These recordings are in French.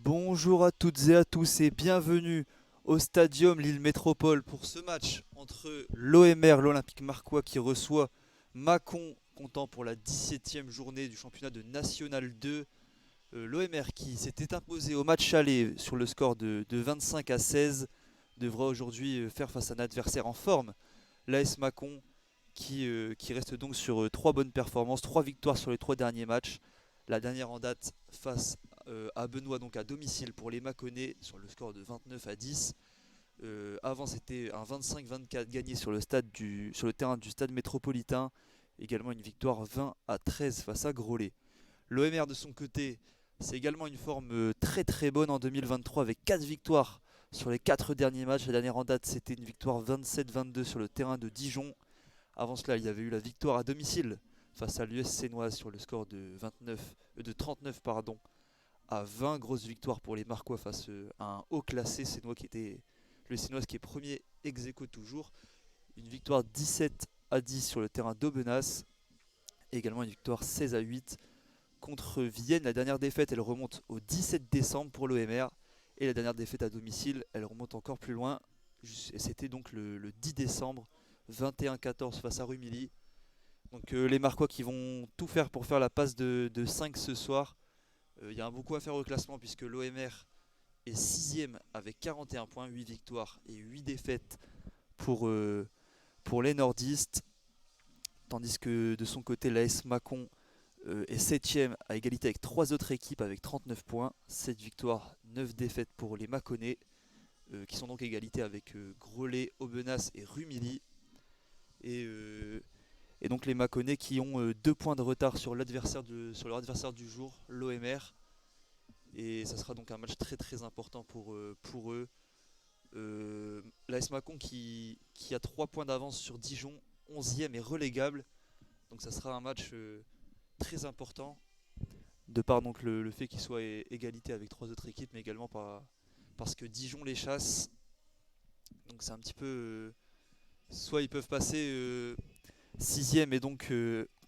Bonjour à toutes et à tous et bienvenue au Stadium Lille Métropole pour ce match entre l'OMR, l'Olympique Marcois qui reçoit Mâcon, comptant pour la 17e journée du championnat de National 2. L'OMR qui s'était imposé au match aller sur le score de 25-16 devra aujourd'hui faire face à un adversaire en forme, l'AS Mâcon qui reste donc sur 3 bonnes performances, 3 victoires sur les 3 derniers matchs. La dernière en date face à Benoît, donc à domicile pour les Mâconnais sur le score de 29-10. Avant c'était un 25-24 gagné sur le terrain du stade métropolitain. Également une victoire 20-13 face à Groslay. L'OMR de son côté, c'est également une forme très très bonne en 2023 avec 4 victoires sur les 4 derniers matchs. La dernière en date c'était une victoire 27-22 sur le terrain de Dijon. Avant cela, il y avait eu la victoire à domicile face à l'US Sénoise sur le score de 39 à 20. Grosses victoires pour les Marquois face à un haut classé Sénois le Sénoise qui est premier ex aequo toujours. Une victoire 17-10 sur le terrain d'Aubenas. Et également une victoire 16-8 contre Vienne. La dernière défaite, elle remonte au 17 décembre pour l'OMR. Et la dernière défaite à domicile, elle remonte encore plus loin. C'était donc le 10 décembre, 21-14 face à Rumilly. Donc les Marquois qui vont tout faire pour faire la passe de 5 ce soir. Il y a beaucoup à faire au classement puisque l'OMR est 6ème avec 41 points, 8 victoires et 8 défaites pour les nordistes. Tandis que de son côté, l'AS Mâcon est 7ème à égalité avec 3 autres équipes avec 39 points, 7 victoires, 9 défaites pour les Mâconnais, qui sont donc à égalité avec Groslay, Aubenas et Rumilly. Et donc les Mâconnais qui ont 2 points de retard sur leur adversaire du jour, l'OMR. Et ça sera donc un match très très important pour eux. L'AS Mâcon qui a 3 points d'avance sur Dijon, 11e et relégable. Donc ça sera un match très important, de par donc le fait qu'il soit égalité avec 3 autres équipes, mais également parce que Dijon les chasse. Donc c'est un petit peu... soit ils peuvent passer 6e et donc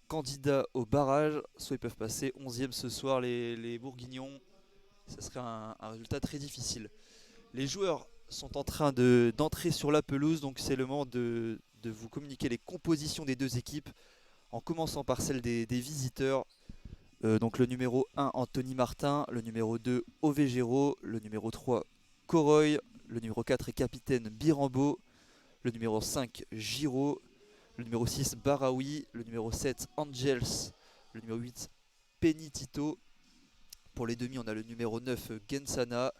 candidat au barrage, soit ils peuvent passer 11e ce soir les Bourguignons. Ça serait un résultat très difficile. Les joueurs sont en train d'entrer sur la pelouse, donc c'est le moment de vous communiquer les compositions des deux équipes, en commençant par celle des visiteurs. Donc le numéro 1, Anthony Martin, le numéro 2, Ovegero, le numéro 3, Coroy, le numéro 4 et capitaine Birambo, le numéro 5, Giraud, le numéro 6, Baraoui, le numéro 7, Angels, le numéro 8, Penitito. Pour les demi, on a le numéro 9, Gensana,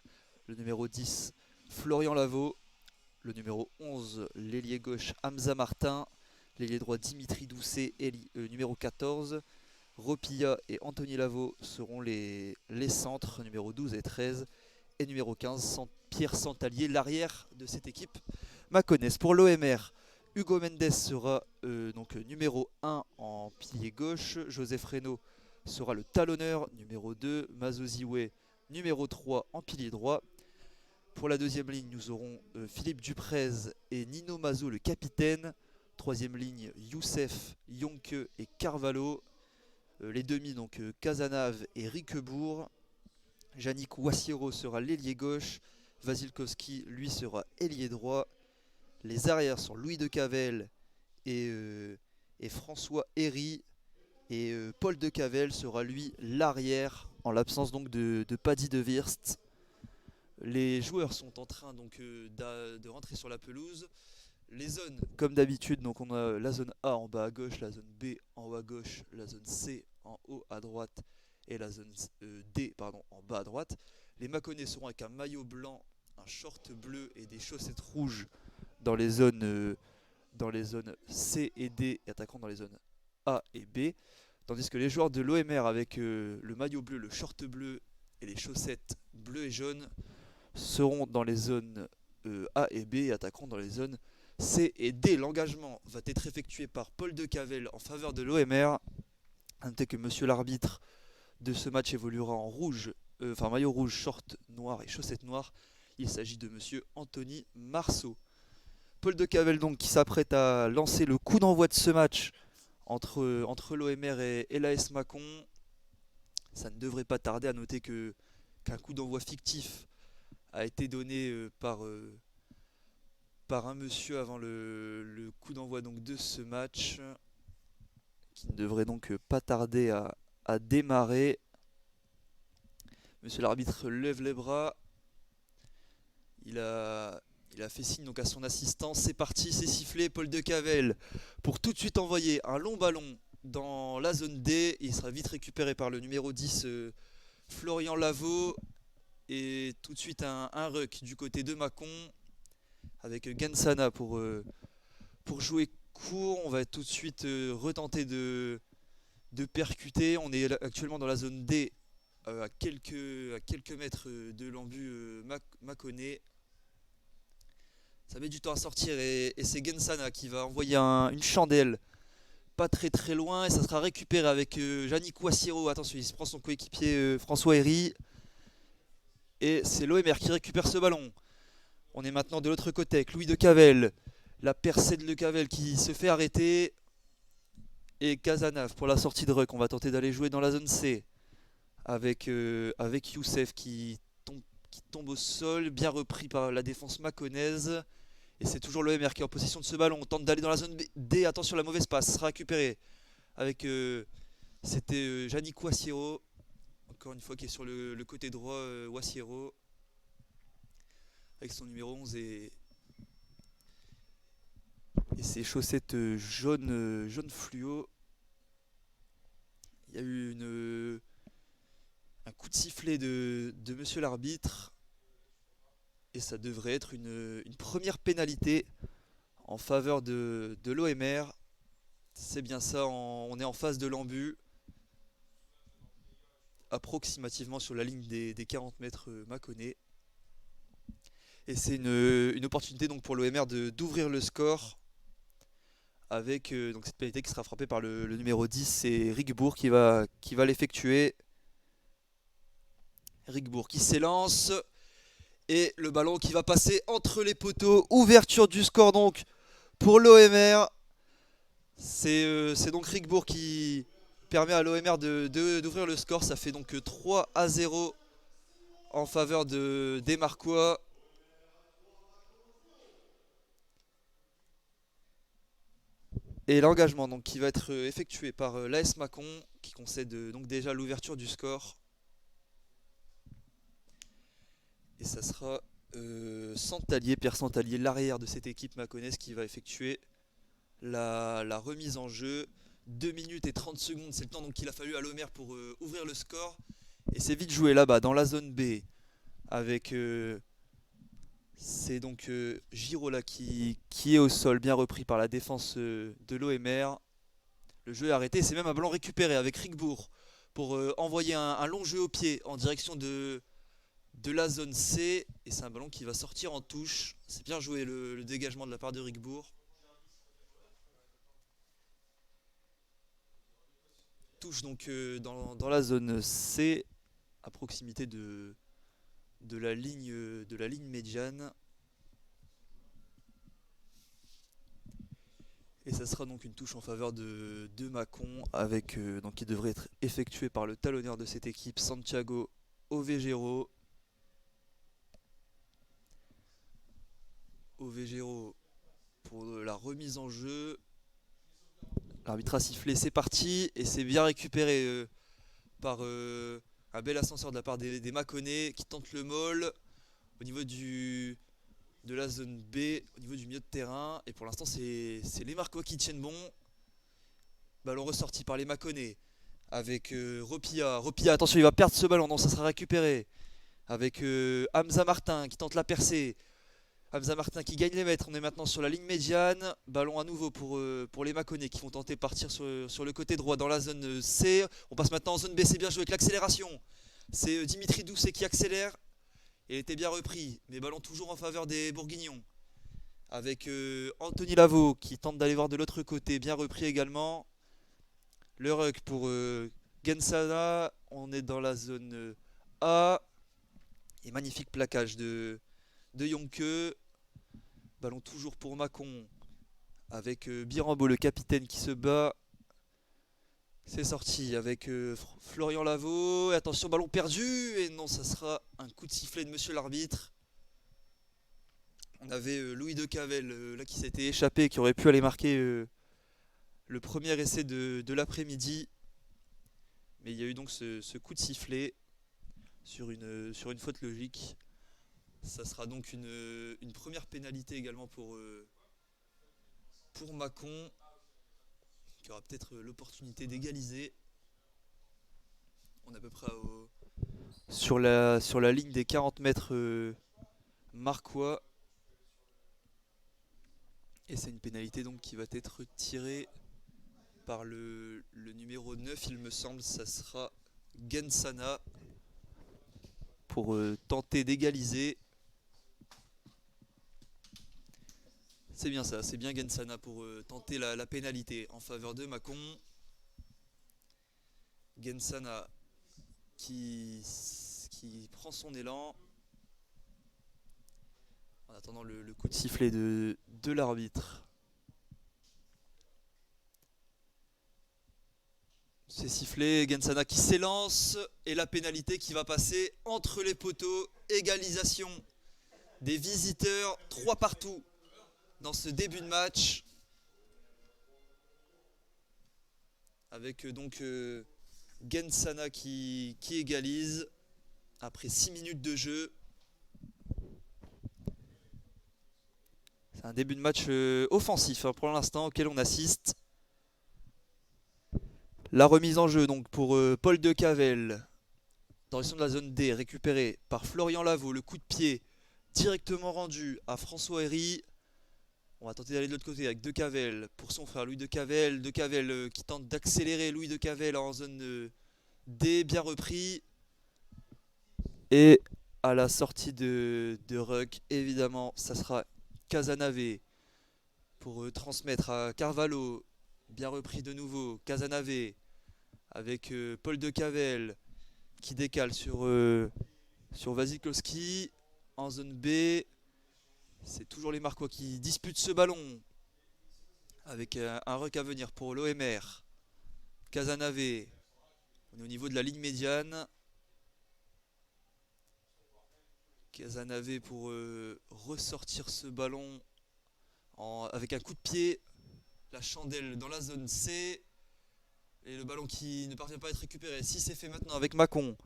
le numéro 10, Florian Lavaux, le numéro 11, l'ailier gauche Hamza Martin, l'ailier droit Dimitri Doucet et numéro 14, Ropilla et Anthony Lavaux seront les centres, numéro 12 et 13, et numéro 15, Pierre Santalier, l'arrière de cette équipe mâconnaise. Pour l'OMR, Hugo Mendes sera donc numéro 1 en pilier gauche, Joseph Reynaud sera le talonneur, numéro 2, Mazo Ziwe, numéro 3 en pilier droit. Pour la deuxième ligne, nous aurons Philippe Duprez et Nino Mazo, le capitaine. Troisième ligne, Youssef, Yonke et Carvalho. Les demi, donc Cazenave et Riquebourg. Yannick Wassiero sera l'ailier gauche. Vasilkowski, lui, sera ailier droit. Les arrières sont Louis de Cavel et François Herry. Et Paul de Cavel sera, lui, l'arrière, en l'absence donc de Paddy de Wirst. Les joueurs sont en train donc de rentrer sur la pelouse. Les zones, comme d'habitude, donc on a la zone A en bas à gauche, la zone B en haut à gauche, la zone C en haut à droite et la zone D en bas à droite. Les Mâconnais seront avec un maillot blanc, un short bleu et des chaussettes rouges dans les zones C et D et attaquant dans les zones A et B. Tandis que les joueurs de l'OMR avec le maillot bleu, le short bleu et les chaussettes bleues et jaunes seront dans les zones A et B et attaqueront dans les zones C et D. L'engagement va être effectué par Paul de Cavel en faveur de l'OMR. À noter que monsieur l'arbitre de ce match évoluera en rouge, maillot rouge, short noir et chaussettes noires. Il s'agit de monsieur Anthony Marceau. Paul de Cavel donc qui s'apprête à lancer le coup d'envoi de ce match entre l'OMR et l'AS Mâcon. Ça ne devrait pas tarder. À noter qu'un coup d'envoi fictif a été donné par un monsieur avant le coup d'envoi donc de ce match, qui ne devrait donc pas tarder à démarrer. Monsieur l'arbitre lève les bras. Il a fait signe donc à son assistant. C'est parti, c'est sifflé. Paul de Cavel pour tout de suite envoyer un long ballon dans la zone D. Il sera vite récupéré par le numéro 10, Florian Lavaux. Et tout de suite un ruck du côté de Mâcon avec Gensana pour jouer court. On va tout de suite retenter de percuter. On est actuellement dans la zone D, à quelques mètres de l'embut Mâconnais. Ça met du temps à sortir et c'est Gensana qui va envoyer une chandelle pas très très loin, et ça sera récupéré avec Yannick Wassiero. Attention, il se prend son coéquipier François Herry. Et c'est l'OMR qui récupère ce ballon. On est maintenant de l'autre côté avec Louis de Cavel. La percée de Le Cavel qui se fait arrêter. Et Cazenave pour la sortie de ruck. On va tenter d'aller jouer dans la zone C. Avec Youssef qui tombe au sol. Bien repris par la défense mâconnaise. Et c'est toujours l'OMR qui est en possession de ce ballon. On tente d'aller dans la zone D. Attention, la mauvaise passe sera récupérée. C'était Yannick Wassiero. Encore une fois qui est sur le côté droit, Wassiero. Avec son numéro 11 et ses chaussettes jaune fluo. Il y a eu un coup de sifflet de monsieur l'arbitre. Et ça devrait être une première pénalité en faveur de l'OMR. C'est bien ça, on est en face de l'embut. Approximativement sur la ligne des 40 mètres mâconnais. Et c'est une opportunité donc pour l'OMR d'ouvrir le score avec donc cette pénalité qui sera frappée par le numéro 10, c'est Rigbourg qui va l'effectuer. Rigbourg qui s'élance et le ballon qui va passer entre les poteaux. Ouverture du score donc pour l'OMR. C'est donc Rigbourg qui permet à l'OMR d'ouvrir le score. Ça fait donc 3-0 en faveur des Marquois. Et l'engagement donc qui va être effectué par l'AS Mâcon qui concède donc déjà l'ouverture du score. Et ça sera Santalier, Pierre Santalier, l'arrière de cette équipe mâconnaise qui va effectuer la remise en jeu. 2 minutes et 30 secondes, c'est le temps donc qu'il a fallu à l'Omer pour ouvrir le score. Et c'est vite joué là-bas dans la zone B avec c'est donc Girola qui est au sol, bien repris par la défense de l'OMR. Le jeu est arrêté, c'est même un ballon récupéré avec Rigbourg pour envoyer un long jeu au pied en direction de la zone C. Et c'est un ballon qui va sortir en touche. C'est bien joué le dégagement de la part de Rigbourg. Touche donc dans la zone C à proximité de la ligne médiane. Et ça sera donc une touche en faveur de Mâcon avec donc qui devrait être effectuée par le talonneur de cette équipe, Santiago Ovejero. Ovejero pour la remise en jeu. L'arbitre a sifflé, c'est parti et c'est bien récupéré par un bel ascenseur de la part des Mâconnais qui tentent le molle au niveau de la zone B, au niveau du milieu de terrain. Et pour l'instant, c'est les Marquois qui tiennent bon. Ballon ressorti par les Mâconnais avec Ropia. Ropia, attention, il va perdre ce ballon. Non, ça sera récupéré avec Hamza Martin qui tente la percée. Hamza Martin qui gagne les mètres. On est maintenant sur la ligne médiane. Ballon à nouveau pour les Mâconnais qui vont tenter de partir sur le côté droit dans la zone C. On passe maintenant en zone B. C'est bien joué avec l'accélération. C'est Dimitri Doucet qui accélère. Il était bien repris. Mais ballon toujours en faveur des Bourguignons. Avec Anthony Lavaux qui tente d'aller voir de l'autre côté. Bien repris également. Le ruck pour Gensana. On est dans la zone A. Et magnifique plaquage de Yonke. Ballon toujours pour Mâcon. Avec Birambo, le capitaine qui se bat. C'est sorti avec Florian Lavaux. Et attention, ballon perdu. Et non, ça sera un coup de sifflet de monsieur l'arbitre. On avait Louis de Cavel là qui s'était échappé, qui aurait pu aller marquer le premier essai de l'après-midi. Mais il y a eu donc ce coup de sifflet sur une faute logique. Ça sera donc une première pénalité également pour Mâcon, qui aura peut-être l'opportunité d'égaliser. On est à peu près sur la ligne des 40 mètres marquois. Et c'est une pénalité donc qui va être tirée par le numéro 9, il me semble. Ça sera Gensana pour tenter d'égaliser. C'est bien ça, c'est bien Gensana pour tenter la pénalité en faveur de Mâcon. Gensana qui prend son élan en attendant le coup de sifflet de l'arbitre. C'est sifflé, Gensana qui s'élance et la pénalité qui va passer entre les poteaux. Égalisation des visiteurs, 3 partout dans ce début de match. Avec donc Gensana qui égalise après 6 minutes de jeu. C'est un début de match offensif pour l'instant auquel on assiste. La remise en jeu donc pour Paul de Cavel. Direction de la zone D, récupérée par Florian Lavaux. Le coup de pied directement rendu à François Herry. On va tenter d'aller de l'autre côté avec De Cavel pour son frère Louis De Cavel. De Cavel qui tente d'accélérer Louis De Cavel en zone D, bien repris. Et à la sortie de Ruck. Évidemment, ça sera Casanave pour transmettre à Carvalho. Bien repris de nouveau. Casanave avec Paul de Cavel qui décale sur Wasikowski en zone B. C'est toujours les Marquois qui disputent ce ballon avec un ruck à venir pour l'OMR. Casanave, on est au niveau de la ligne médiane. Casanave pour ressortir ce ballon avec un coup de pied. La chandelle dans la zone C. Et le ballon qui ne parvient pas à être récupéré. Si c'est fait maintenant avec Macon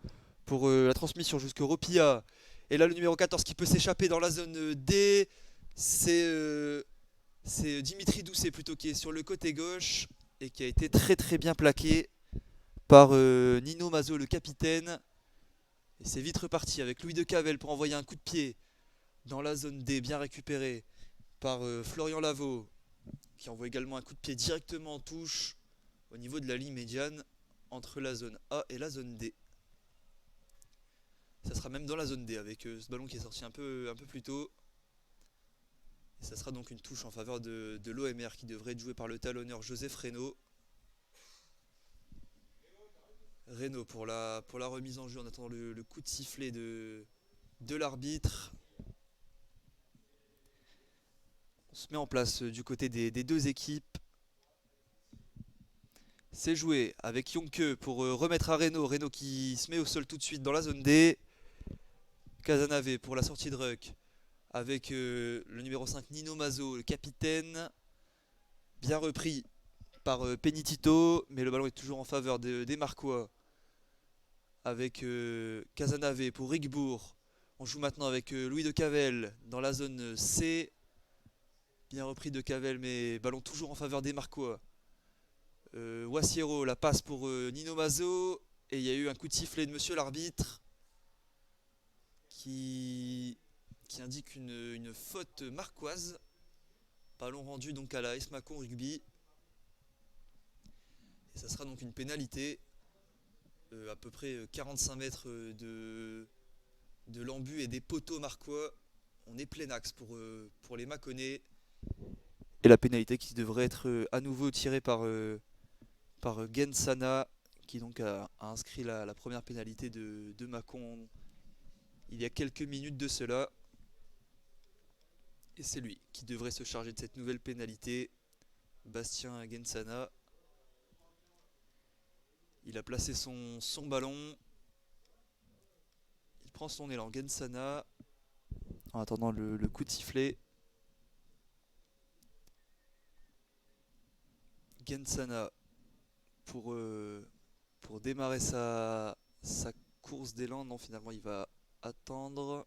pour la transmission jusqu'au Ropia. Et là le numéro 14 qui peut s'échapper dans la zone D. C'est Dimitri Doucet plutôt qui est sur le côté gauche et qui a été très très bien plaqué par Nino Mazo le capitaine. Et c'est vite reparti avec Louis de Cavel pour envoyer un coup de pied dans la zone D, bien récupéré par Florian Lavaux qui envoie également un coup de pied directement en touche au niveau de la ligne médiane entre la zone A et la zone D. Ça sera même dans la zone D avec ce ballon qui est sorti un peu plus tôt. Et ça sera donc une touche en faveur de l'OMR qui devrait être jouée par le talonneur Joseph Reynaud. Reynaud pour la remise en jeu en attendant le coup de sifflet de l'arbitre. On se met en place du côté des deux équipes. C'est joué avec Yonke pour remettre à Reynaud. Reynaud qui se met au sol tout de suite dans la zone D. Casanave pour la sortie de ruck avec le numéro 5 Nino Mazo, le capitaine. Bien repris par Penitito, mais le ballon est toujours en faveur des Marquois. Avec Casanave pour Rigbourg. On joue maintenant avec Louis de Cavel dans la zone C. Bien repris de Cavel, mais ballon toujours en faveur des Marquois. Wassiero, la passe pour Nino Mazo. Et il y a eu un coup de sifflet de monsieur l'arbitre qui indique une faute marquoise. Ballon rendu donc à la Esmacon Rugby. Et ça sera donc une pénalité à peu près 45 mètres de l'embu et des poteaux marquois. On est plein axe pour les Mâconnais. Et la pénalité qui devrait être à nouveau tirée par Gensana, qui donc a inscrit la première pénalité de Mâcon il y a quelques minutes de cela. Et c'est lui qui devrait se charger de cette nouvelle pénalité. Bastien Gensana. Il a placé son ballon. Il prend son élan. Gensana. En attendant le coup de sifflet. Gensana pour démarrer sa course d'élan. Non, finalement, il va attendre.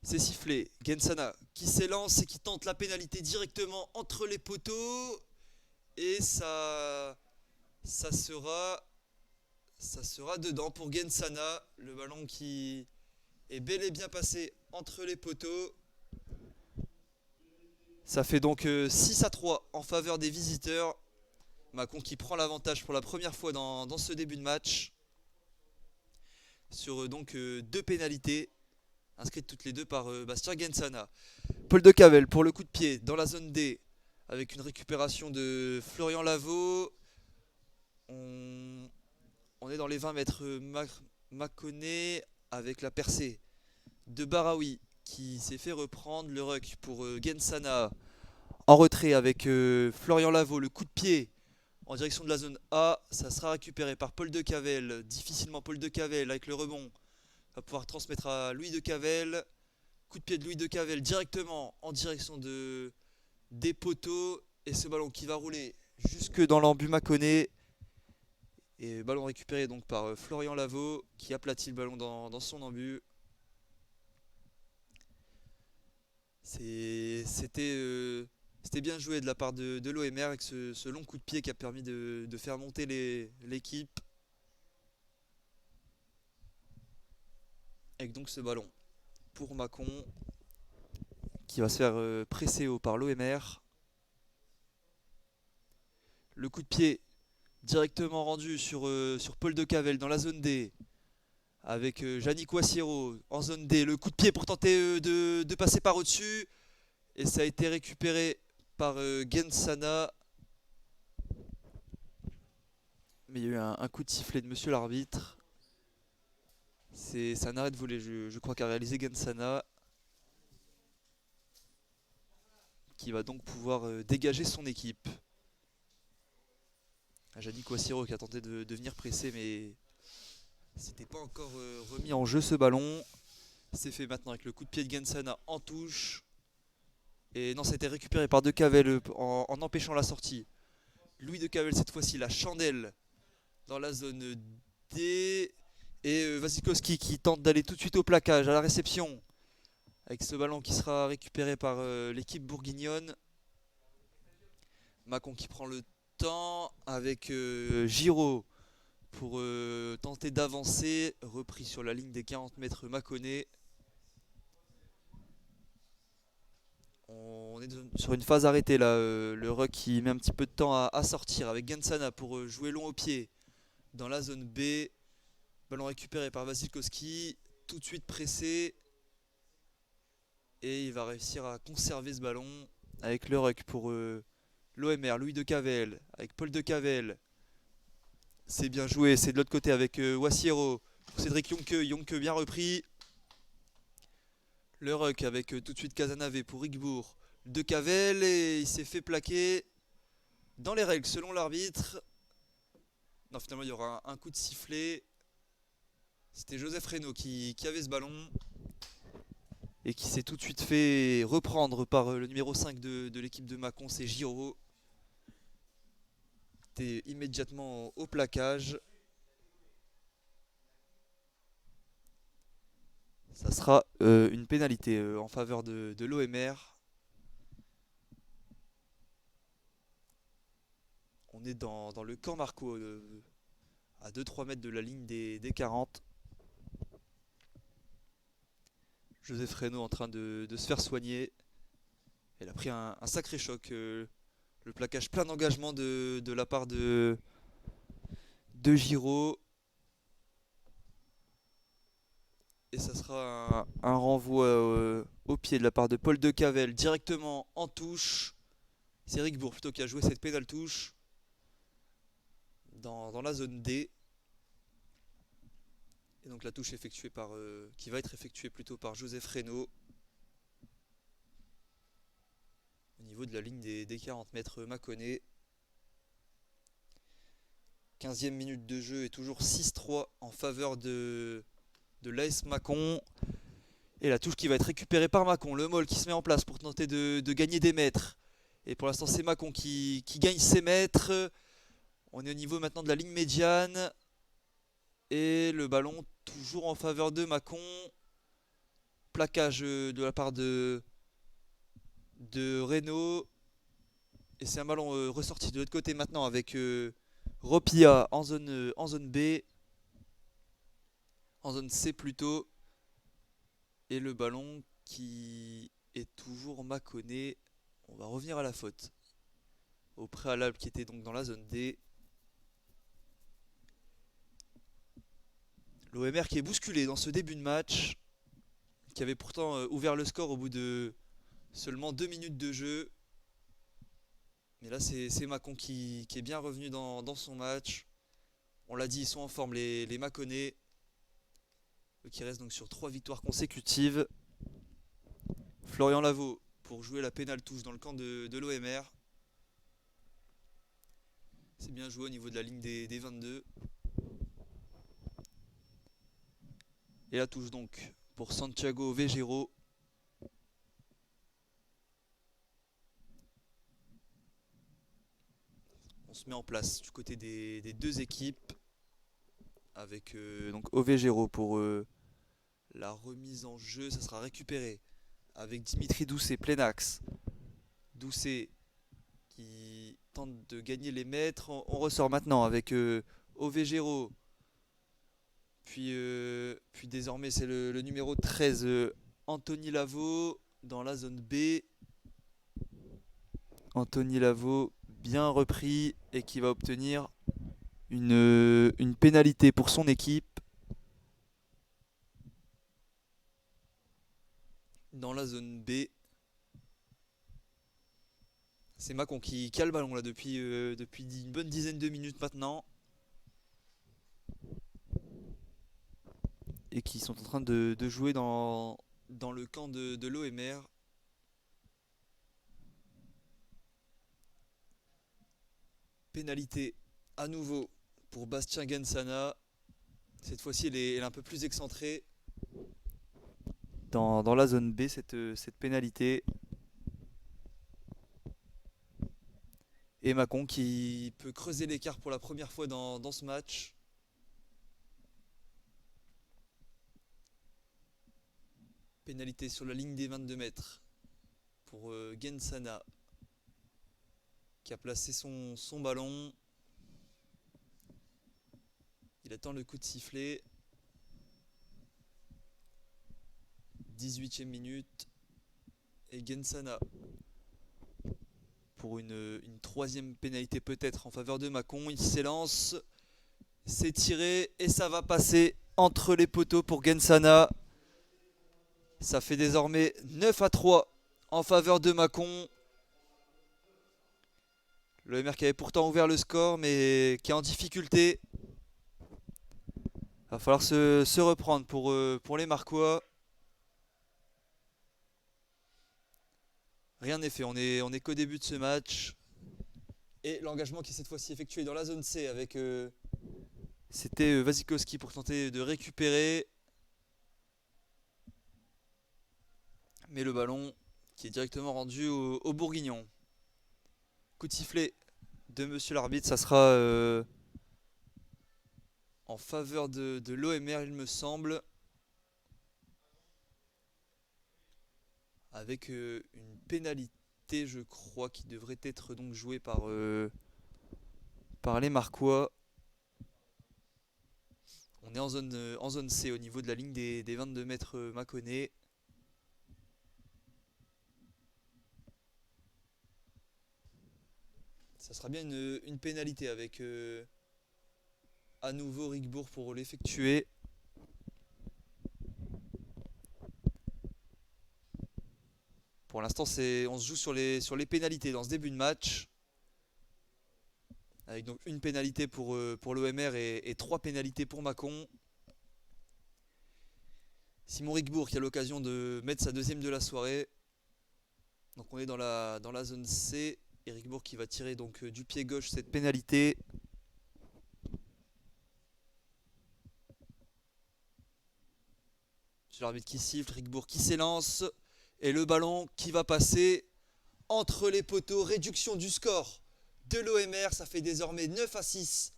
C'est sifflé. Gensana qui s'élance et qui tente la pénalité directement entre les poteaux. Et ça sera dedans pour Gensana. Le ballon qui est bel et bien passé entre les poteaux. Ça fait donc 6-3 en faveur des visiteurs. Mâcon qui prend l'avantage pour la première fois dans ce début de match. Sur donc deux pénalités, inscrites toutes les deux par Bastien Gensana. Paul de Cavel pour le coup de pied dans la zone D, avec une récupération de Florian Lavaux. On est dans les 20 mètres Mâconnais avec la percée de Baraoui qui s'est fait reprendre. Le ruck pour Gensana en retrait avec Florian Lavaux. Le coup de pied en direction de la zone A. Ça sera récupéré par Paul de Cavel. Difficilement Paul de Cavel avec le rebond. Va pouvoir transmettre à Louis de Cavel. Coup de pied de Louis de Cavel directement en direction des poteaux. Et ce ballon qui va rouler jusque dans l'embu Mâconnais. Et ballon récupéré donc par Florian Lavaux qui aplatit le ballon dans son embu. C'était bien joué de la part de l'OMR avec ce long coup de pied qui a permis de faire monter l'équipe. Avec donc ce ballon pour Mâcon qui va se faire presser haut par l'OMR. Le coup de pied directement rendu sur Paul de Cavel dans la zone D avec Yannick Wassiero en zone D. Le coup de pied pour tenter de passer par au-dessus. Et ça a été récupéré par Gensana. Mais il y a eu un coup de sifflet de monsieur l'arbitre. C'est un arrêt de volée, je crois, qu'a réalisé Gensana. Qui va donc pouvoir dégager son équipe. Yannick Wassiero qui a tenté de venir presser, mais c'était pas encore remis en jeu ce ballon. C'est fait maintenant avec le coup de pied de Gensana en touche. Et non, ça a été récupéré par De Cavel en empêchant la sortie. Louis De Cavel cette fois-ci, la chandelle dans la zone D. Et Wasikowski qui tente d'aller tout de suite au plaquage, à la réception. Avec ce ballon qui sera récupéré par l'équipe bourguignonne. Macon qui prend le temps avec Giraud pour tenter d'avancer. Repris sur la ligne des 40 mètres Mâconnais. On est sur une phase arrêtée là. Le ruck qui met un petit peu de temps à sortir avec Gensana pour jouer long au pied dans la zone B. Ballon récupéré par Wasikowski. Tout de suite pressé. Et il va réussir à conserver ce ballon avec le ruck pour l'OMR. Louis De Cavel avec Paul De Cavel. C'est bien joué. C'est de l'autre côté avec Wassiero. Pour Cédric Yonke. Yonke bien repris. Le ruck avec tout de suite Casanave pour Rigbourg. De Cavel et il s'est fait plaquer dans les règles selon l'arbitre. Non, finalement il y aura un coup de sifflet. C'était Joseph Reynaud qui avait ce ballon et qui s'est tout de suite fait reprendre par le numéro 5 de l'équipe de Mâcon, c'est Giraud. C'était immédiatement au plaquage. Ça sera une pénalité en faveur de l'OMR. On est dans le camp Marco, à 2-3 mètres de la ligne des 40. Joseph Reynaud en train de se faire soigner. Elle a pris un sacré choc. Le plaquage plein d'engagement de la part de Giraud. Et ça sera un renvoi au pied de la part de Paul De Cavel directement en touche. C'est Rigbourg plutôt qui a joué cette pénale touche dans la zone D. Et donc la touche effectuée qui va être effectuée plutôt par Joseph Reynaud. Au niveau de la ligne des 40 mètres Mâconnais. 15e minute de jeu et toujours 6-3 en faveur de l'AS Mâcon. Et la touche qui va être récupérée par Mâcon. Le Moll qui se met en place pour tenter de gagner des mètres. Et pour l'instant c'est Mâcon qui gagne ses mètres. On est au niveau maintenant de la ligne médiane. Et le ballon toujours en faveur de Mâcon. Plaquage de la part de Reynaud. Et c'est un ballon ressorti de l'autre côté maintenant avec Ropia en zone B. En zone C plutôt. Et le ballon qui est toujours Mâconnais. On va revenir à la faute. Au préalable qui était donc dans la zone D. L'OMR qui est bousculé dans ce début de match. Qui avait pourtant ouvert le score au bout de seulement 2 minutes de jeu. Mais là c'est Mâcon qui est bien revenu dans son match. On l'a dit, ils sont en forme les Mâconnais. Eux qui restent donc sur 3 victoires consécutives. Florian Lavaux pour jouer la pénale touche dans le camp de l'OMR. C'est bien joué au niveau de la ligne des 22. Et la touche donc pour Santiago Vegero. On se met en place du côté des deux équipes. Avec donc Ovegero pour la remise en jeu. Ça sera récupéré avec Dimitri Doucet, plein axe. Doucet qui tente de gagner les mètres. On ressort maintenant avec Ovegero. Puis désormais c'est le numéro 13, Anthony Lavaux dans la zone B. Anthony Lavaux bien repris et qui va obtenir une pénalité pour son équipe. dans la zone B. C'est Mâcon qui a le ballon là depuis une bonne dizaine de minutes maintenant. Et qui sont en train de jouer dans le camp de l'OMR. Pénalité à nouveau pour Bastien Gensana. Cette fois-ci, elle est un peu plus excentrée. Dans la zone B, cette pénalité. Et Mâcon qui peut creuser l'écart pour la première fois dans ce match. Pénalité sur la ligne des 22 mètres pour Gensana qui a placé son ballon. Il attend le coup de sifflet. 18e minute. Et Gensana pour une troisième pénalité peut-être en faveur de Mâcon. Il s'élance. C'est tiré et ça va passer entre les poteaux pour Gensana. Ça fait désormais 9-3 en faveur de Mâcon. L'OMR qui avait pourtant ouvert le score mais qui est en difficulté. Il va falloir se reprendre pour les Marquois. Rien n'est fait, on est qu'au début de ce match. Et l'engagement qui est cette fois-ci effectué dans la zone C avec... C'était Wasikowski pour tenter de récupérer. Mais le ballon qui est directement rendu au Bourguignon. Coup de sifflet de monsieur l'arbitre, ça sera en faveur de l'OMR il me semble. Avec une pénalité je crois qui devrait être donc jouée par les Marquois. On est en zone C au niveau de la ligne des 22 mètres Mâconnais. Ça sera bien une pénalité avec à nouveau Rigbourg pour l'effectuer. Pour l'instant, on se joue sur les pénalités dans ce début de match. Avec donc une pénalité pour l'OMR et 3 pénalités pour Mâcon. Simon Rigbourg qui a l'occasion de mettre sa deuxième de la soirée. Donc on est dans la zone C. Et Rigbourg qui va tirer donc du pied gauche cette pénalité. C'est l'arbitre qui siffle, Rigbourg qui s'élance. Et le ballon qui va passer entre les poteaux. Réduction du score de l'OMR. Ça fait désormais 9-6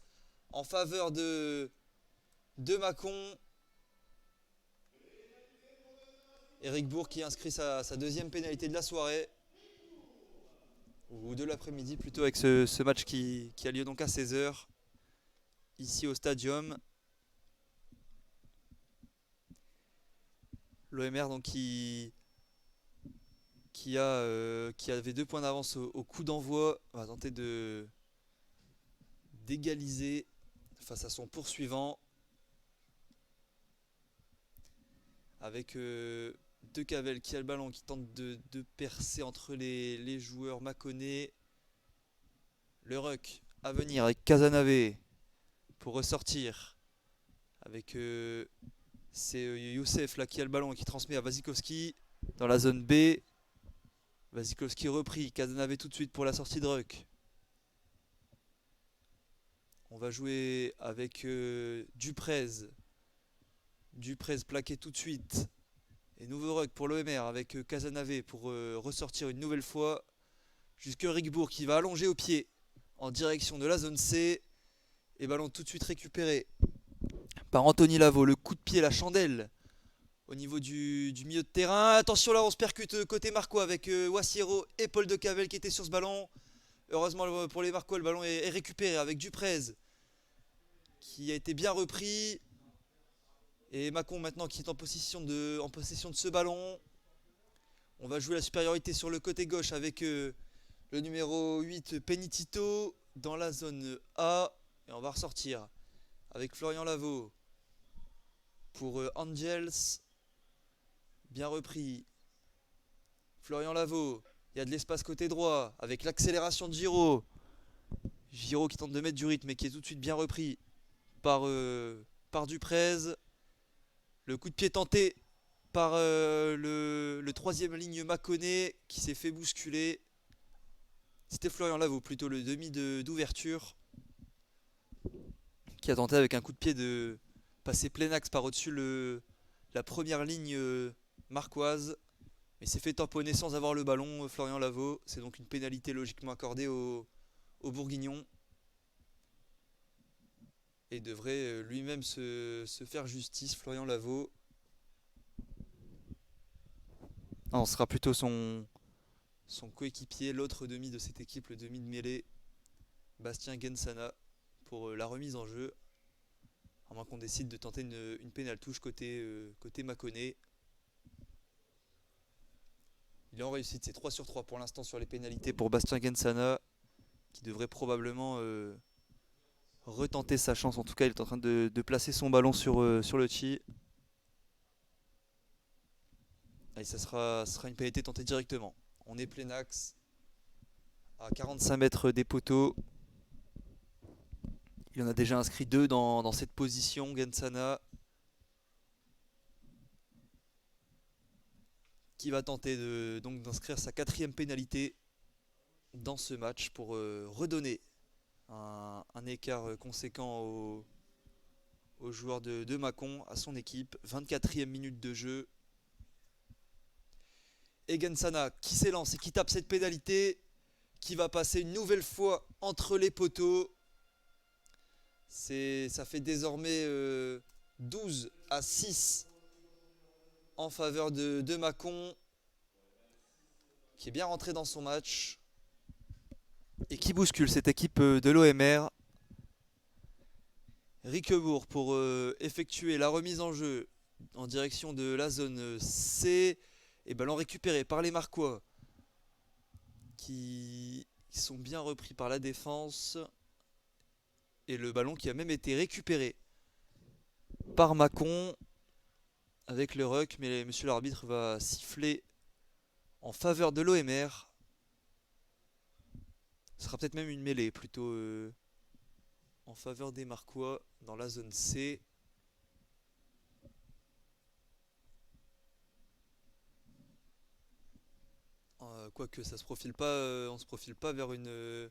en faveur de Mâcon. Et Rigbourg qui inscrit sa deuxième pénalité de la soirée. Ou de l'après-midi plutôt avec ce match qui a lieu donc à 16h. Ici au Stadium. L'OMR donc qui avait 2 points d'avance au coup d'envoi va tenter d'égaliser face à son poursuivant avec De Cavel qui a le ballon qui tente de percer entre les joueurs Mâconnais. Le ruck à venir avec Casanave pour ressortir avec c'est Youssef là qui a le ballon et qui transmet à Wasikowski dans la zone B. Wasikowski repris, Casanave tout de suite pour la sortie de ruck. On va jouer avec Duprez. Duprez plaqué tout de suite. Et nouveau ruck pour l'OMR avec Casanave pour ressortir une nouvelle fois. Jusque Rigbourg qui va allonger au pied en direction de la zone C. Et ballon tout de suite récupéré par Anthony Lavaux. Le coup de pied, la chandelle au niveau du milieu de terrain. Attention là, on se percute côté Marquois avec Wassiero et Paul De Cavel qui étaient sur ce ballon. Heureusement pour les Marquois, le ballon est récupéré avec Duprez qui a été bien repris. Et Mâcon maintenant qui est en possession de ce ballon. On va jouer la supériorité sur le côté gauche avec le numéro 8 Penitito dans la zone A. Et on va ressortir avec Florian Lavaux pour Angels. Bien repris Florian Lavaux, il y a de l'espace côté droit avec l'accélération de Giro. Giro qui tente de mettre du rythme mais qui est tout de suite bien repris par Duprez. Le coup de pied tenté par le troisième ligne Mâconnais qui s'est fait bousculer. C'était Florian Lavaux, plutôt le demi d'ouverture, qui a tenté avec un coup de pied de passer plein axe par au-dessus la première ligne marquoise. Mais s'est fait tamponner sans avoir le ballon, Florian Lavaux. C'est donc une pénalité logiquement accordée au Bourguignon. Et devrait lui-même se faire justice, Florian Lavaux. Non, ce sera plutôt son coéquipier, l'autre demi de cette équipe, le demi de mêlée, Bastien Gensana, pour la remise en jeu. À moins qu'on décide de tenter une pénale touche côté Mâconnais. Il est en réussite, c'est 3 sur 3 pour l'instant sur les pénalités pour Bastien Gensana, qui devrait probablement retenter sa chance. En tout cas, il est en train de placer son ballon sur le tee. Et ça sera une pénalité tentée directement. On est plein axe, à 45 mètres des poteaux. Il en a déjà inscrit 2 dans cette position, Gensana, qui va tenter donc d'inscrire sa 4e pénalité dans ce match pour redonner un écart conséquent aux joueurs de Mâcon, à son équipe. 24e minute de jeu. Et Gensana qui s'élance et qui tape cette pénalité, qui va passer une nouvelle fois entre les poteaux. Ça fait désormais 12 à 6 en faveur de Mâcon, qui est bien rentré dans son match et qui bouscule cette équipe de l'OMR. Riquebourg pour effectuer la remise en jeu en direction de la zone C. Et ballon récupéré par les Marquois, qui sont bien repris par la défense. Et le ballon qui a même été récupéré par Mâcon avec le ruck. Mais monsieur l'arbitre va siffler en faveur de l'OMR. Ce sera peut-être même une mêlée plutôt en faveur des Marquois dans la zone C. Quoique ça se profile pas, on se profile pas vers une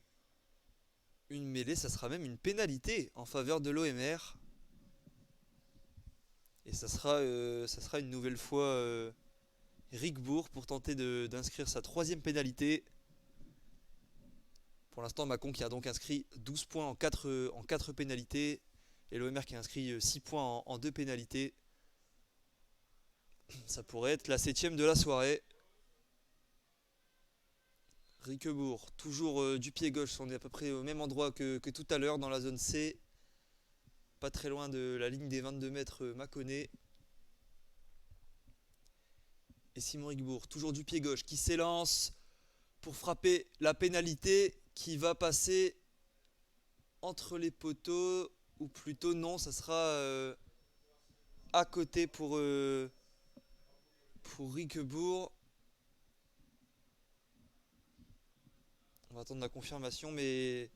mêlée, ça sera même une pénalité en faveur de l'OMR. Et ça sera une nouvelle fois Riquebourg pour tenter d'inscrire sa 3e pénalité. Pour l'instant, Mâcon qui a donc inscrit 12 points en 4 pénalités. Et l'OMR qui a inscrit 6 points en 2 pénalités. Ça pourrait être la 7e de la soirée. Riquebourg, toujours du pied gauche, on est à peu près au même endroit que tout à l'heure dans la zone C. Pas très loin de la ligne des 22 mètres Mâconnais. Et Simon Riquebourg, toujours du pied gauche, qui s'élance pour frapper la pénalité qui va passer entre les poteaux. Ou plutôt non, ça sera à côté pour Riquebourg. On va attendre la confirmation, mais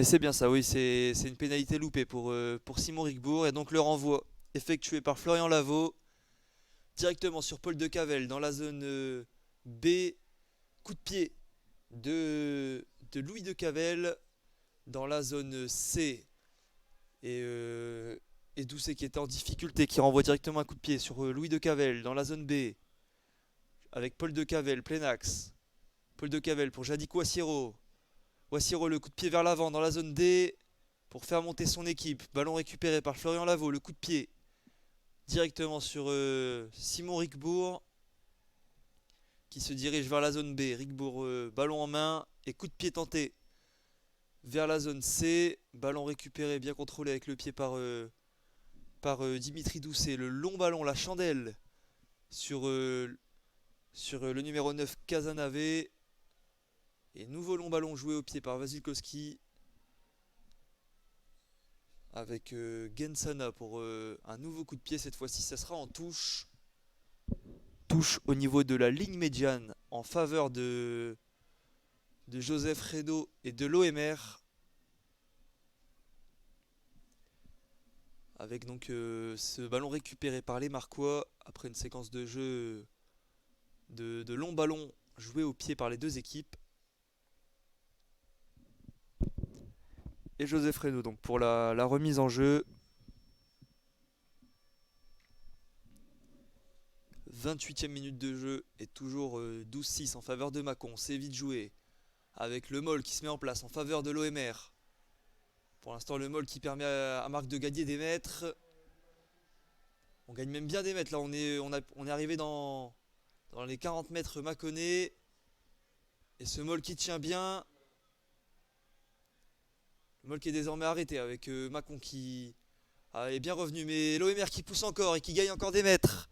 c'est bien ça, oui, c'est une pénalité loupée pour Simon Riquebourg. Et donc le renvoi effectué par Florian Lavaux directement sur Paul Decavel dans la zone B. Coup de pied de Louis Decavel dans la zone C. Et Doucet qui était en difficulté, qui renvoie directement un coup de pied sur Louis Decavel dans la zone B. Avec Paul Decavel, plein axe. Paul Decavel pour Jadico Wassiero. Wassiero, le coup de pied vers l'avant dans la zone D pour faire monter son équipe. Ballon récupéré par Florian Lavaux, le coup de pied directement sur Simon Riquebourg qui se dirige vers la zone B. Riquebourg, ballon en main et coup de pied tenté vers la zone C. Ballon récupéré, bien contrôlé avec le pied par Dimitri Doucet. Le long ballon, la chandelle sur le numéro 9 Casanave. Et nouveau long ballon joué au pied par Wasilkowski. Avec Gensana pour un nouveau coup de pied. Cette fois-ci, ça sera en touche. touche au niveau de la ligne médiane en faveur de Joseph Reynaud et de l'OMR. Avec donc ce ballon récupéré par les Marquois après une séquence de jeu de longs ballons joués au pied par les deux équipes. Et Joseph Reynaud donc pour la remise en jeu. 28e minute de jeu et toujours 12-6 en faveur de Mâcon. C'est vite joué avec le Moll qui se met en place en faveur de l'OMR. Pour l'instant, le Moll qui permet à Marc de gagner des mètres. On gagne même bien des mètres. Là, on est arrivé dans les 40 mètres mâconnais. Et ce Moll qui tient bien. Le Moll qui est désormais arrêté avec Mâcon qui est bien revenu. Mais l'OMR qui pousse encore et qui gagne encore des mètres.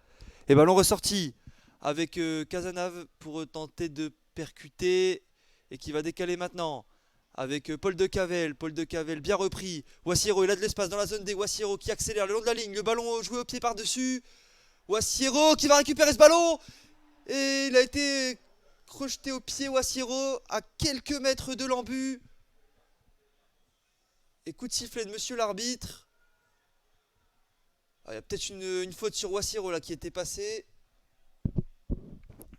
Et ballon ressorti avec Cazenave pour tenter de percuter. Et qui va décaler maintenant. Avec Paul de Cavel bien repris. Wassiero, il a de l'espace dans la zone D. Wassiero qui accélère le long de la ligne. Le ballon joué au pied par-dessus. Wassiero qui va récupérer ce ballon. Et il a été rejeté au pied, Wassiero, à quelques mètres de l'embut. Et coup de sifflet de monsieur l'arbitre. Il y a peut-être une faute sur Wassiero là qui était passée.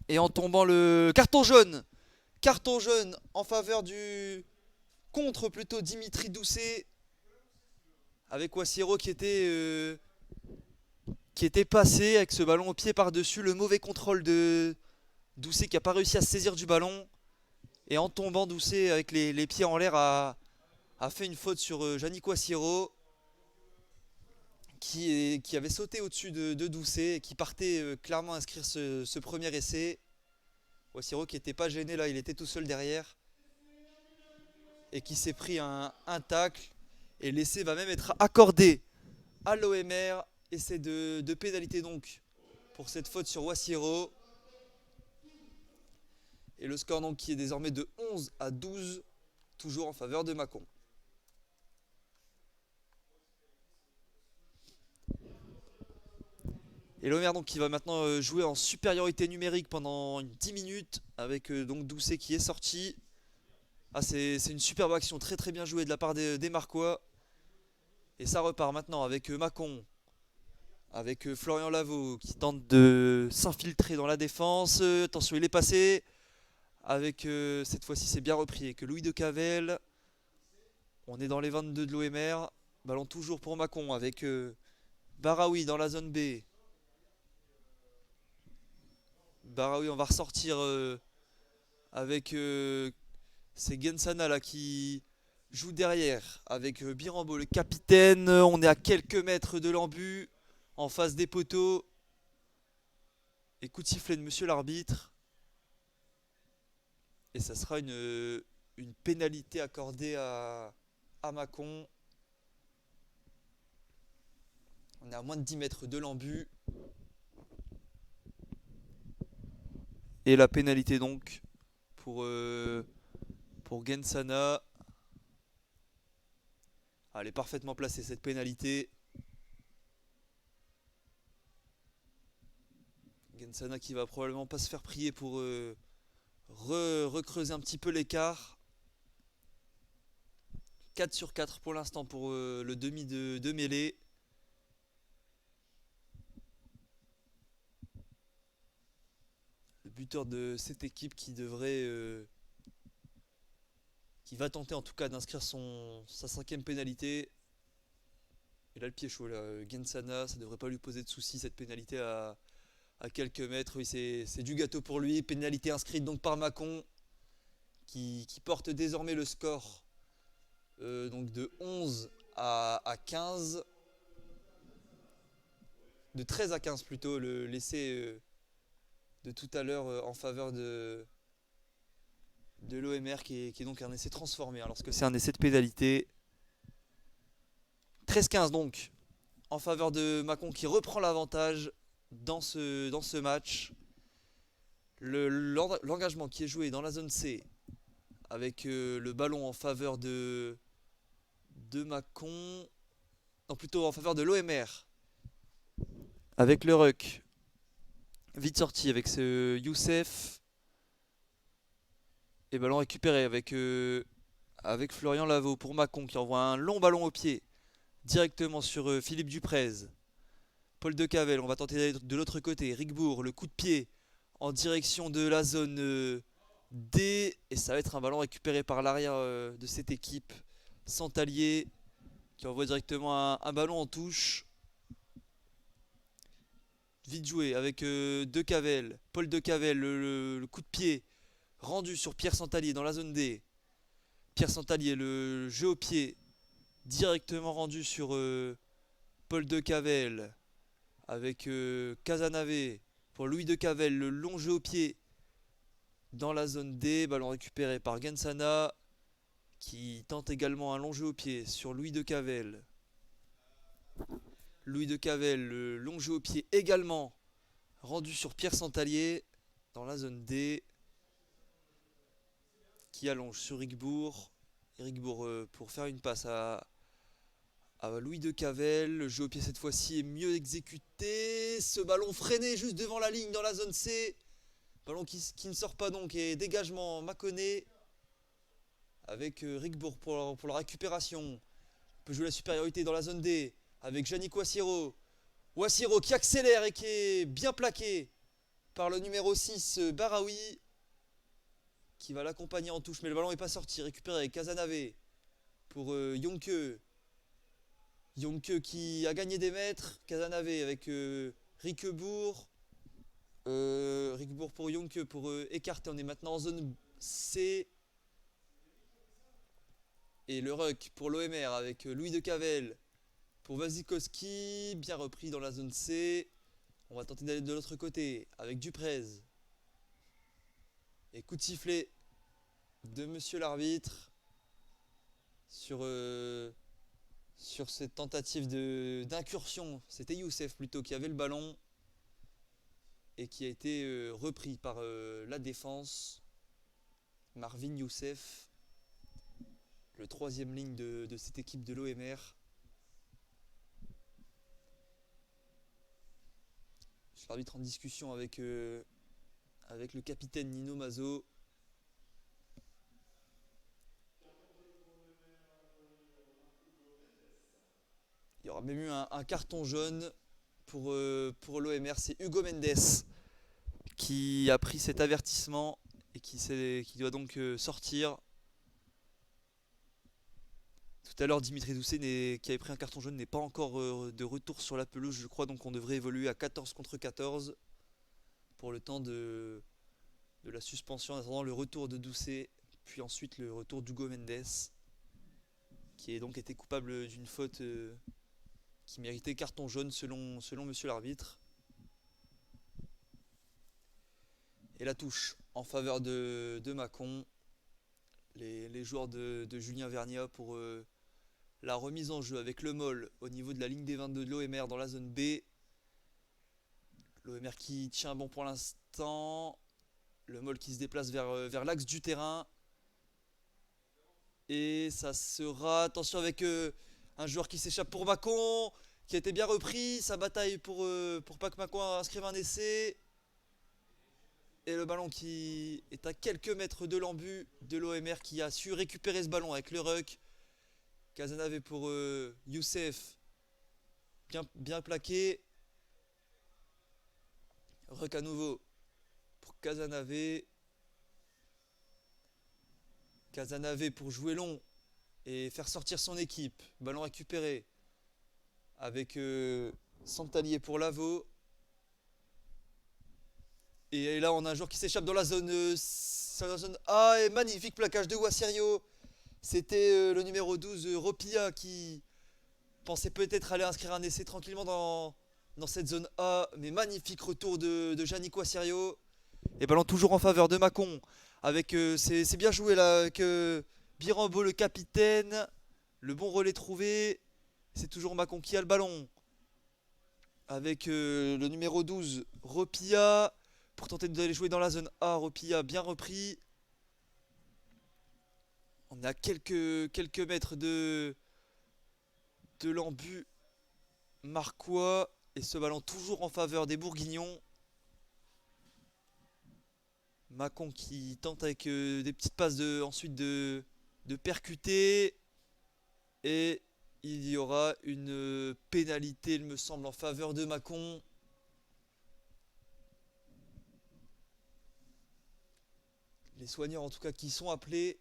Et en tombant le carton jaune. Carton jaune en faveur contre plutôt Dimitri Doucet. Avec Wassiero qui était passé avec ce ballon au pied par-dessus. Le mauvais contrôle de Doucet qui n'a pas réussi à se saisir du ballon. Et en tombant, Doucet avec les pieds en l'air a fait une faute sur Yannick Wassiero. Qui avait sauté au-dessus de Doucet et qui partait clairement inscrire ce premier essai. Wassiero qui n'était pas gêné là, il était tout seul derrière. Et qui s'est pris un tacle. Et l'essai va même être accordé à l'OMR. Essai de pénalité donc pour cette faute sur Wassiero. Et le score donc qui est désormais de 11-12, toujours en faveur de Mâcon. Et l'OMR donc qui va maintenant jouer en supériorité numérique pendant 10 minutes avec donc Doucet qui est sorti. C'est une superbe action, très très bien jouée de la part des Marquois. Et ça repart maintenant avec Mâcon, avec Florian Lavaux qui tente de s'infiltrer dans la défense. Attention, il est passé. Avec cette fois-ci c'est bien repris avec Louis de Cavel. On est dans les 22 de l'OMR. Ballon toujours pour Mâcon avec Baraoui dans la zone B. Baraoui, on va ressortir avec c'est Gensana là qui joue derrière avec Birambo le capitaine. On est à quelques mètres de l'embut en face des poteaux. Et coup de sifflet de monsieur l'arbitre. Et ça sera une pénalité accordée à Mâcon. On est à moins de 10 mètres de l'embut. Et la pénalité donc pour Gensana. Elle est parfaitement placée cette pénalité. Gensana qui va probablement pas se faire prier pour recreuser un petit peu l'écart. 4 sur 4 pour l'instant pour le demi de mêlée. Le buteur de cette équipe qui va tenter en tout cas d'inscrire sa 5e pénalité. Et là le pied chaud là, Gensana, ça devrait pas lui poser de soucis cette pénalité à quelques mètres. Oui, c'est du gâteau pour lui. Pénalité inscrite donc par Mâcon qui porte désormais le score donc de 11 à 15. De 13 à 15 plutôt, l'essai de tout à l'heure en faveur de l'OMR qui est donc un essai transformé alors que c'est un essai de pénalité. 13-15 donc en faveur de Mâcon qui reprend l'avantage dans ce match. L'engagement qui est joué dans la zone C avec le ballon en faveur de Mâcon, non plutôt en faveur de l'OMR avec le ruck Vite sorti avec ce Youssef. Et ballon récupéré avec Florian Lavaux pour Macon qui envoie un long ballon au pied directement sur Philippe Duprez. Paul Decavel, on va tenter d'aller de l'autre côté. Rigbourg, le coup de pied en direction de la zone D. Et ça va être un ballon récupéré par l'arrière de cette équipe. Santalier qui envoie directement un ballon en touche. Vite joué avec Decavel. Paul Decavel, le coup de pied rendu sur Pierre Santalier dans la zone D. Pierre Santalier, le jeu au pied directement rendu sur Paul Decavel avec Casanave pour Louis Decavel, le long jeu au pied dans la zone D, ballon récupéré par Gensana qui tente également un long jeu au pied sur Louis Decavel. Louis Decavel, le long jeu au pied également rendu sur Pierre Santalier dans la zone D qui allonge sur Rigbourg. Rigbourg pour faire une passe à Louis Decavel. Le jeu au pied cette fois-ci est mieux exécuté. Ce ballon freiné juste devant la ligne dans la zone C. Ballon qui ne sort pas donc et dégagement Mâconnais avec Rigbourg pour la récupération. On peut jouer la supériorité dans la zone D avec Yannick Ouassiro. Ouassiro qui accélère et qui est bien plaqué par le numéro 6 Baraoui qui va l'accompagner en touche mais le ballon n'est pas sorti. Récupéré avec Casanave pour Yonke. Yonke qui a gagné des mètres. Casanave avec Riquebourg. Riquebourg pour Yonke pour écarter. On est maintenant en zone C. Et le ruck pour l'OMR avec Louis Decavel pour Wasikowski. Bien repris dans la zone C. On va tenter d'aller de l'autre côté avec Duprez. Et coup de sifflet de monsieur l'arbitre sur cette tentative d'incursion. C'était Youssef plutôt qui avait le ballon et qui a été repris par la défense. Marvin Youssef, le troisième ligne de cette équipe de l'OMR. L'arbitre en discussion avec le capitaine Nino Mazo. Il y aura même eu un carton jaune pour l'OMR. C'est Hugo Mendes qui a pris cet avertissement et qui doit donc sortir. Tout à l'heure, Dimitri Doucet, qui avait pris un carton jaune, n'est pas encore de retour sur la pelouse, je crois. Donc on devrait évoluer à 14 contre 14 pour le temps de la suspension, en attendant le retour de Doucet, puis ensuite le retour d'Hugo Mendes, qui a donc été coupable d'une faute qui méritait carton jaune selon monsieur l'arbitre. Et la touche en faveur de Mâcon. Les joueurs de Julien Vergniat pour la remise en jeu avec le Moll au niveau de la ligne des 22 de l'OMR dans la zone B. L'OMR qui tient bon pour l'instant. Le Moll qui se déplace vers l'axe du terrain. Et ça sera, attention avec un joueur qui s'échappe pour Mâcon, qui a été bien repris. Sa bataille pour pas que Mâcon inscrive un essai. Et le ballon qui est à quelques mètres de l'embut de l'OMR qui a su récupérer ce ballon avec le ruck. Casanave pour Youssef. Bien plaqué. Ruck à nouveau pour Casanave. Casanave pour jouer long et faire sortir son équipe. Ballon récupéré avec Santalier pour Lavaux. Et là on a un joueur qui s'échappe dans la zone A. Et magnifique plaquage de Ouassiro. C'était le numéro 12 Ropia qui pensait peut-être aller inscrire un essai tranquillement dans cette zone A. Mais magnifique retour de Yannick Ouassiro. Et ballon toujours en faveur de Mâcon. Avec c'est bien joué là avec Birambo le capitaine. Le bon relais trouvé. C'est toujours Mâcon qui a le ballon. Avec le numéro 12 Ropia. Pour tenter d'aller jouer dans la zone A. Ropia bien repris. On est à quelques mètres de l'embut marquois. Et ce ballon toujours en faveur des Bourguignons. Macon qui tente avec des petites passes ensuite de percuter. Et il y aura une pénalité, il me semble, en faveur de Macon. Les soigneurs, en tout cas, qui sont appelés.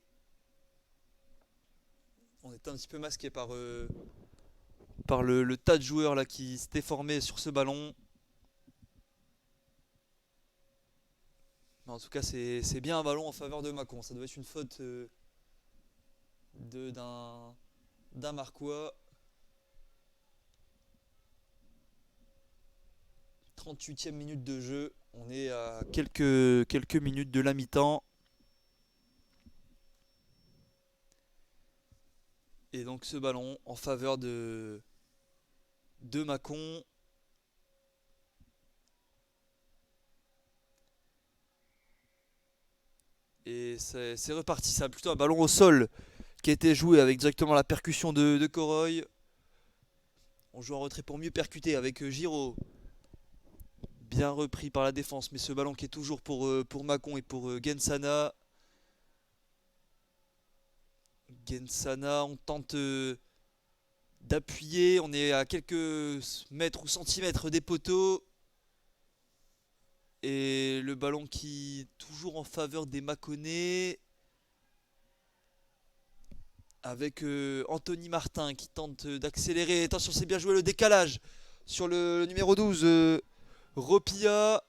On est un petit peu masqué par le tas de joueurs là qui s'était formé sur ce ballon. Mais en tout cas, c'est bien un ballon en faveur de Macon. Ça doit être une faute d'un Marquois. 38e minute de jeu. On est à quelques minutes de la mi-temps. Et donc ce ballon en faveur de Macon. Et c'est reparti. C'est plutôt un ballon au sol qui a été joué avec directement la percussion de Coroy. On joue en retrait pour mieux percuter avec Giraud. Bien repris par la défense, mais ce ballon qui est toujours pour Macon et pour Gensana. Gensana, on tente d'appuyer. On est à quelques mètres ou centimètres des poteaux. Et le ballon qui est toujours en faveur des Mâconnais. Avec Anthony Martin qui tente d'accélérer. Attention, c'est bien joué le décalage sur le numéro 12. Ropia.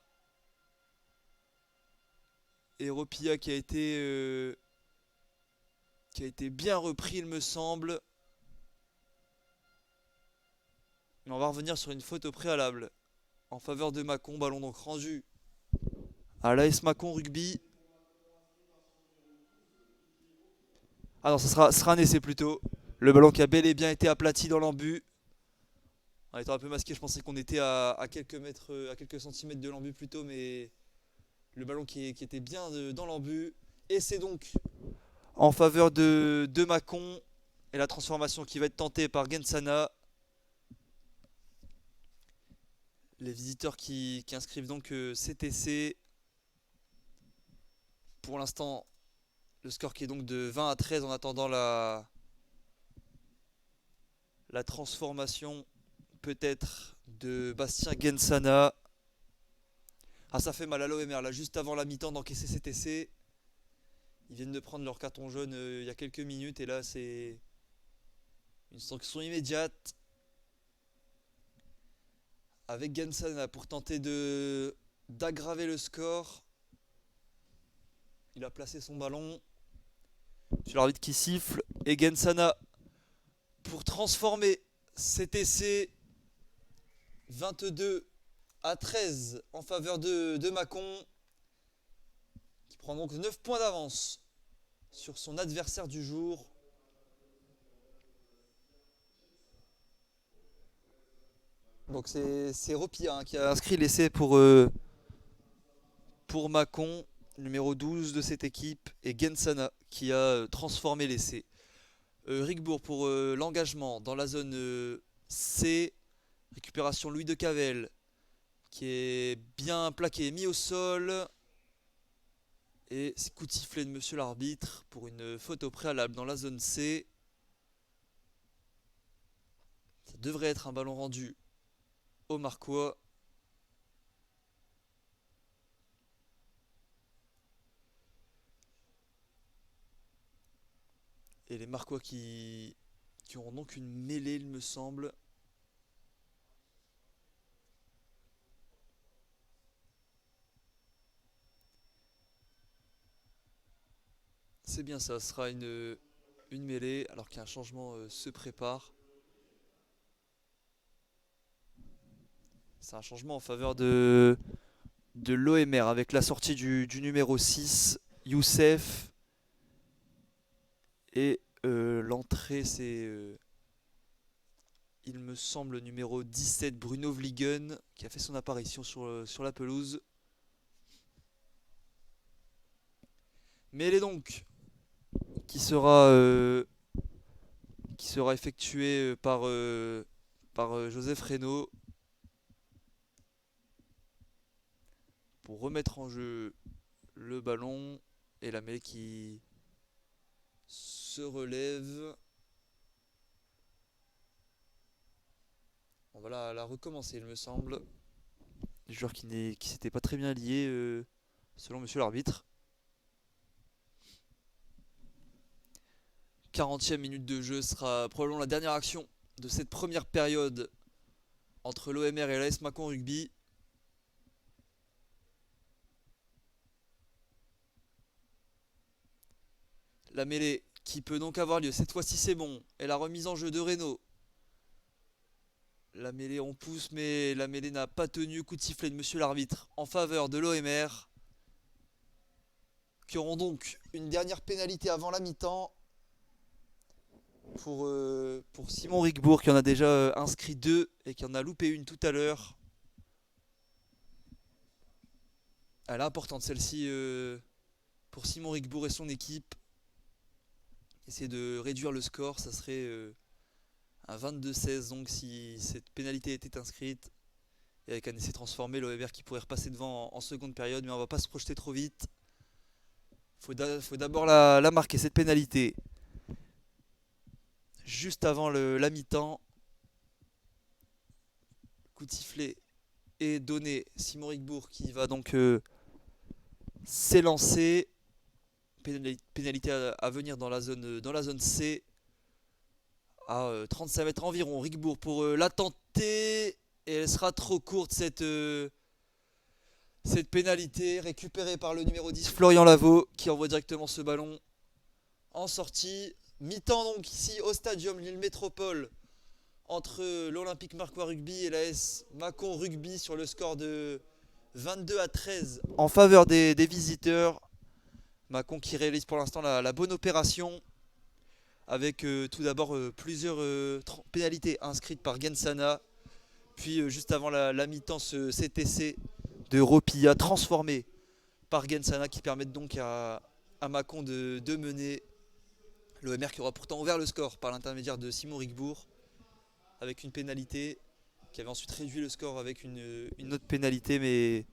Et Ropia qui a été bien repris, il me semble. Mais on va revenir sur une faute au préalable en faveur de Macon. Ballon donc rendu à l'AS Macon Rugby. Ah non, ça sera un essai plutôt. Le ballon qui a bel et bien été aplati dans l'embut. En étant un peu masqué, je pensais qu'on était à quelques mètres, à quelques centimètres de l'embut plutôt, mais le ballon qui était bien dans l'embut. Et c'est donc en faveur de Macon. Et la transformation qui va être tentée par Gensana. Les visiteurs qui inscrivent donc CTC. Pour l'instant, le score qui est donc de 20 à 13 en attendant la transformation peut-être de Bastien Gensana. Ah, ça fait mal à l'OMR là, juste avant la mi-temps d'encaisser CTC. Ils viennent de prendre leur carton jaune il y a quelques minutes et là c'est une sanction immédiate avec Gensana pour tenter d'aggraver le score. Il a placé son ballon. C'est l'arbitre qui siffle et Gensana pour transformer CTC 22 à 13 en faveur de Macon qui prend donc 9 points d'avance sur son adversaire du jour. Donc c'est Ropia qui a inscrit l'essai pour Macon, numéro 12 de cette équipe, et Gensana qui a transformé l'essai. Rigbourg pour l'engagement dans la zone C. Récupération Louis de Cavel qui est bien plaqué, mis au sol. Et c'est coup de sifflet de monsieur l'arbitre pour une faute au préalable dans la zone C. Ça devrait être un ballon rendu au Marquois. Et les Marquois qui auront donc une mêlée, il me semble. C'est bien ça, ce sera une mêlée alors qu'un changement se prépare. C'est un changement en faveur de l'OMR avec la sortie du numéro 6, Youssef. Et l'entrée, c'est, il me semble, le numéro 17, Bruno Vliegen, qui a fait son apparition sur la pelouse. Mais elle est donc qui sera effectuée par Joseph Reynaud pour remettre en jeu Le ballon et la mêlée qui se relève. On va la recommencer, il me semble. Les joueurs qui s'étaient pas très bien liés, selon monsieur l'arbitre. 40e minute de jeu sera probablement la dernière action de cette première période entre l'OMR et l'AS Mâcon Rugby. La mêlée qui peut donc avoir lieu. Cette fois-ci, c'est bon. Et la remise en jeu de Reynaud. La mêlée, on pousse, mais la mêlée n'a pas tenu. Coup de sifflet de monsieur l'arbitre en faveur de l'OMR, qui auront donc une dernière pénalité avant la mi-temps pour Simon Rigbourg, qui en a déjà inscrit 2 et qui en a loupé une tout à l'heure. Elle est importante celle-ci pour Simon Rigbourg et son équipe. Essayer de réduire le score, ça serait un 22-16 donc si cette pénalité était inscrite. Et avec un essai transformé, l'OMR qui pourrait repasser devant en seconde période, mais on va pas se projeter trop vite. Faut d'abord la marquer, cette pénalité. Juste avant la mi-temps. Coup de sifflet est donné. Simon Rigbourg qui va donc s'élancer. Pénalité à venir dans la zone C. À 35 mètres environ. Rigbourg pour la tenter. Et elle sera trop courte cette pénalité. Récupérée par le numéro 10 Florian Lavaux qui envoie directement ce ballon en sortie. Mi-temps donc ici au Stadium Lille Métropole entre l'Olympique Marcois Rugby et l'AS Mâcon Rugby sur le score de 22-13 en faveur des visiteurs. Mâcon qui réalise pour l'instant la bonne opération avec tout d'abord plusieurs pénalités inscrites par Gensana. Puis juste avant la mi-temps, cet essai de Ropilla transformé par Gensana qui permettent donc à Mâcon de mener. L'OMR qui aura pourtant ouvert le score par l'intermédiaire de Simon Rigbourg avec une pénalité qui avait ensuite réduit le score avec une autre pénalité mais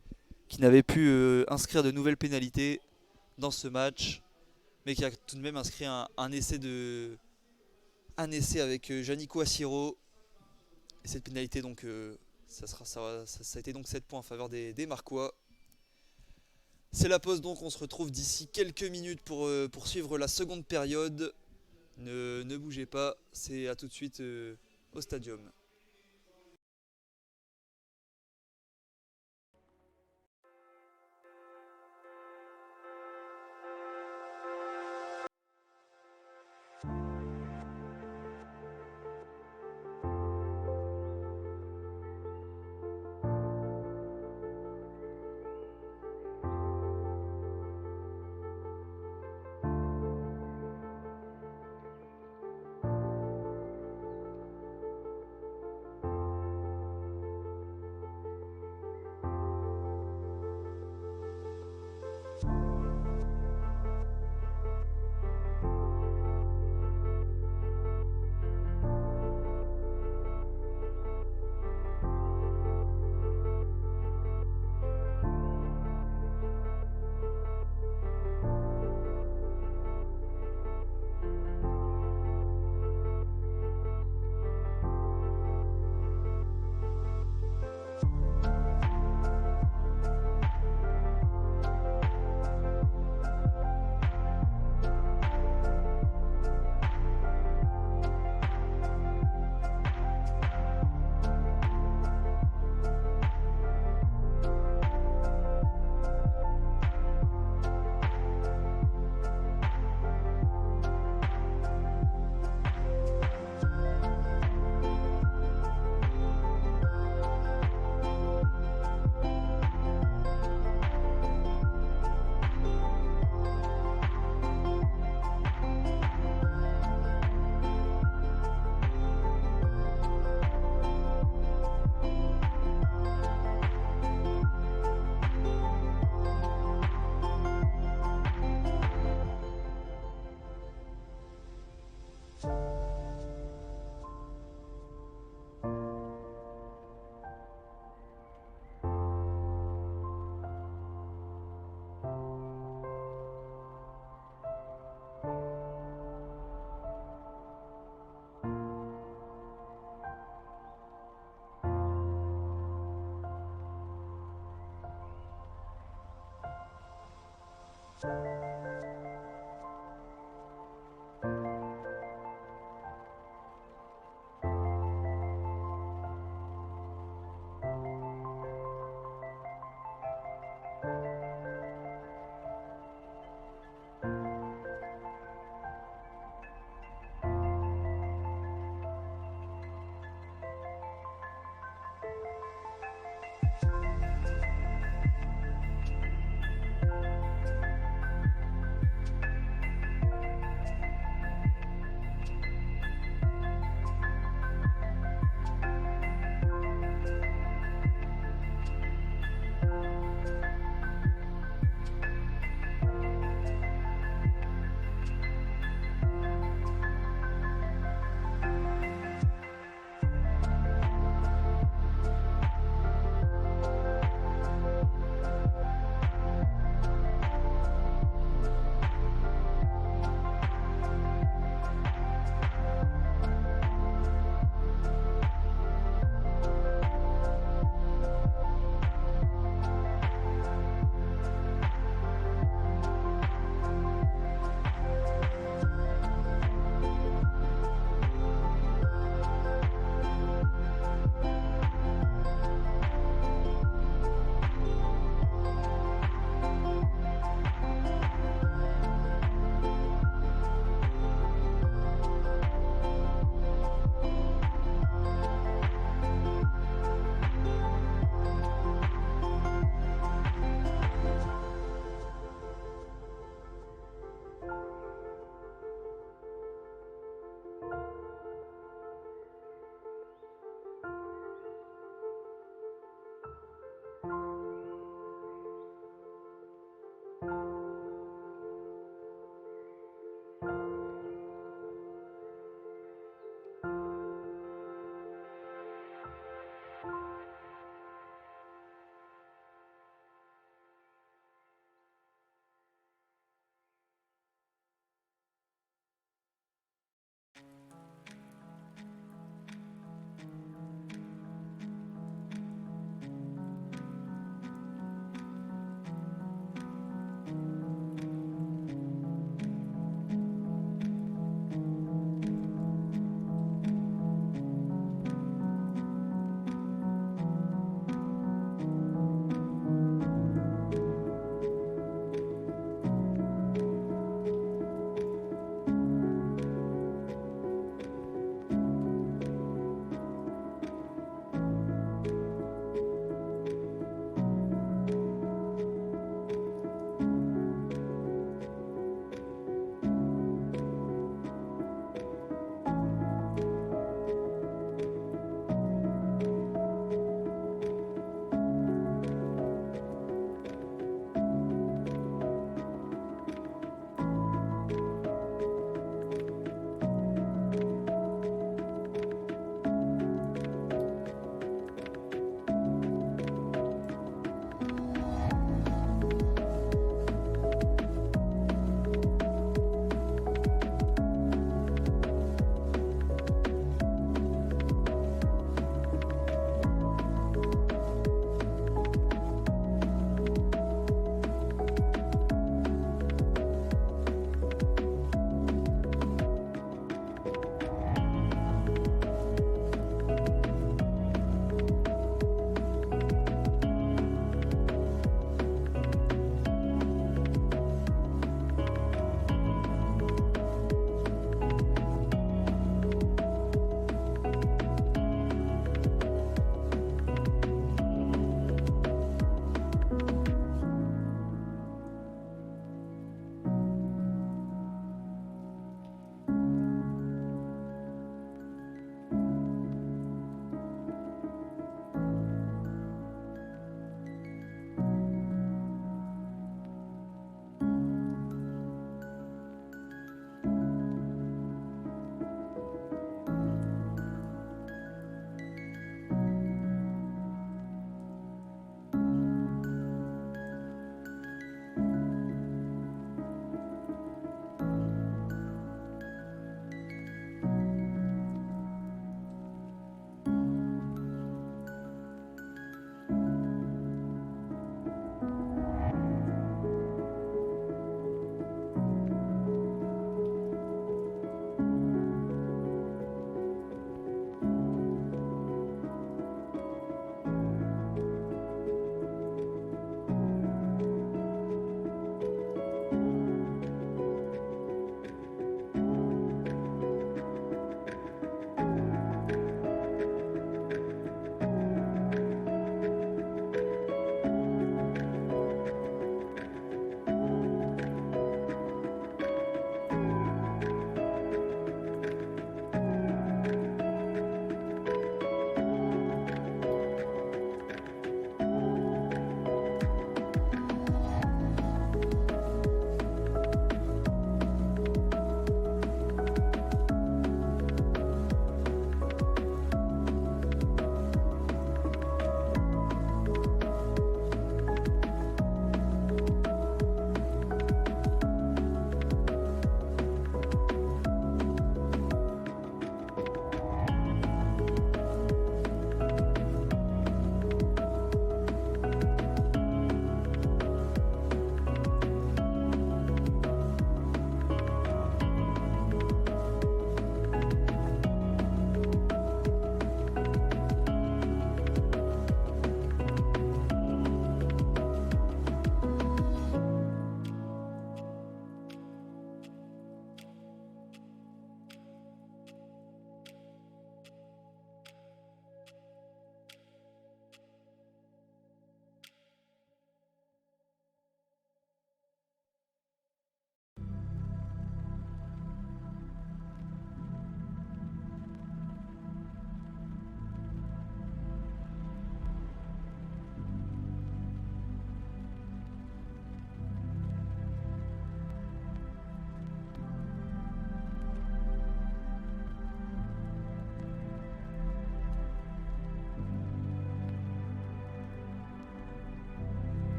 qui n'avait pu inscrire de nouvelles pénalités dans ce match mais qui a tout de même inscrit un essai avec Janico Assiro. Et cette pénalité donc ça a été donc 7 points en faveur des Marquois. C'est la pause donc, on se retrouve d'ici quelques minutes pour poursuivre la seconde période. Ne bougez pas, c'est à tout de suite au stadium.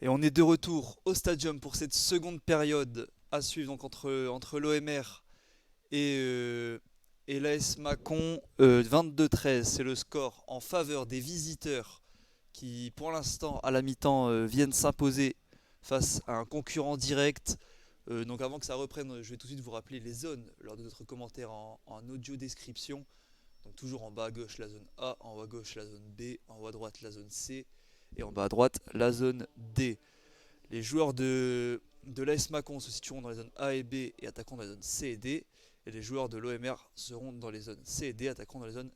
Et on est de retour au stadium pour cette seconde période à suivre donc entre l'OMR et l'AS Mâcon. 22-13, c'est le score en faveur des visiteurs qui pour l'instant à la mi-temps viennent s'imposer face à un concurrent direct. Donc avant que ça reprenne, je vais tout de suite vous rappeler les zones lors de notre commentaire en audio description. Donc toujours en bas à gauche la zone A, en haut à gauche la zone B, en haut à droite la zone C et en bas à droite la zone D. Les joueurs de l'AS Mâcon se situeront dans les zones A et B et attaqueront dans les zones C et D. Et les joueurs de l'OMR seront dans les zones C et D, attaqueront dans les zones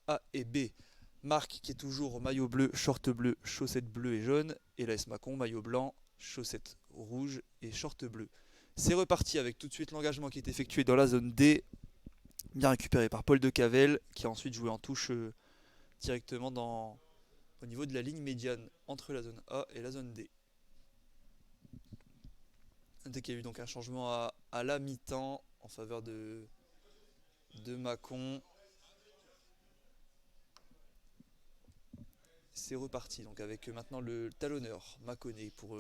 A et B. Marc qui est toujours maillot bleu, short bleu, chaussettes bleues et jaunes. Et l'AS Mâcon, maillot blanc, chaussettes rouges et short bleu. C'est reparti avec tout de suite l'engagement qui est effectué dans la zone D. Bien récupéré par Paul de Cavel qui a ensuite joué en touche directement au niveau de la ligne médiane entre la zone A et la zone D. Dès qu'il y a eu donc un changement à la mi-temps en faveur de Mâcon. C'est reparti donc avec maintenant le talonneur Mâconnais pour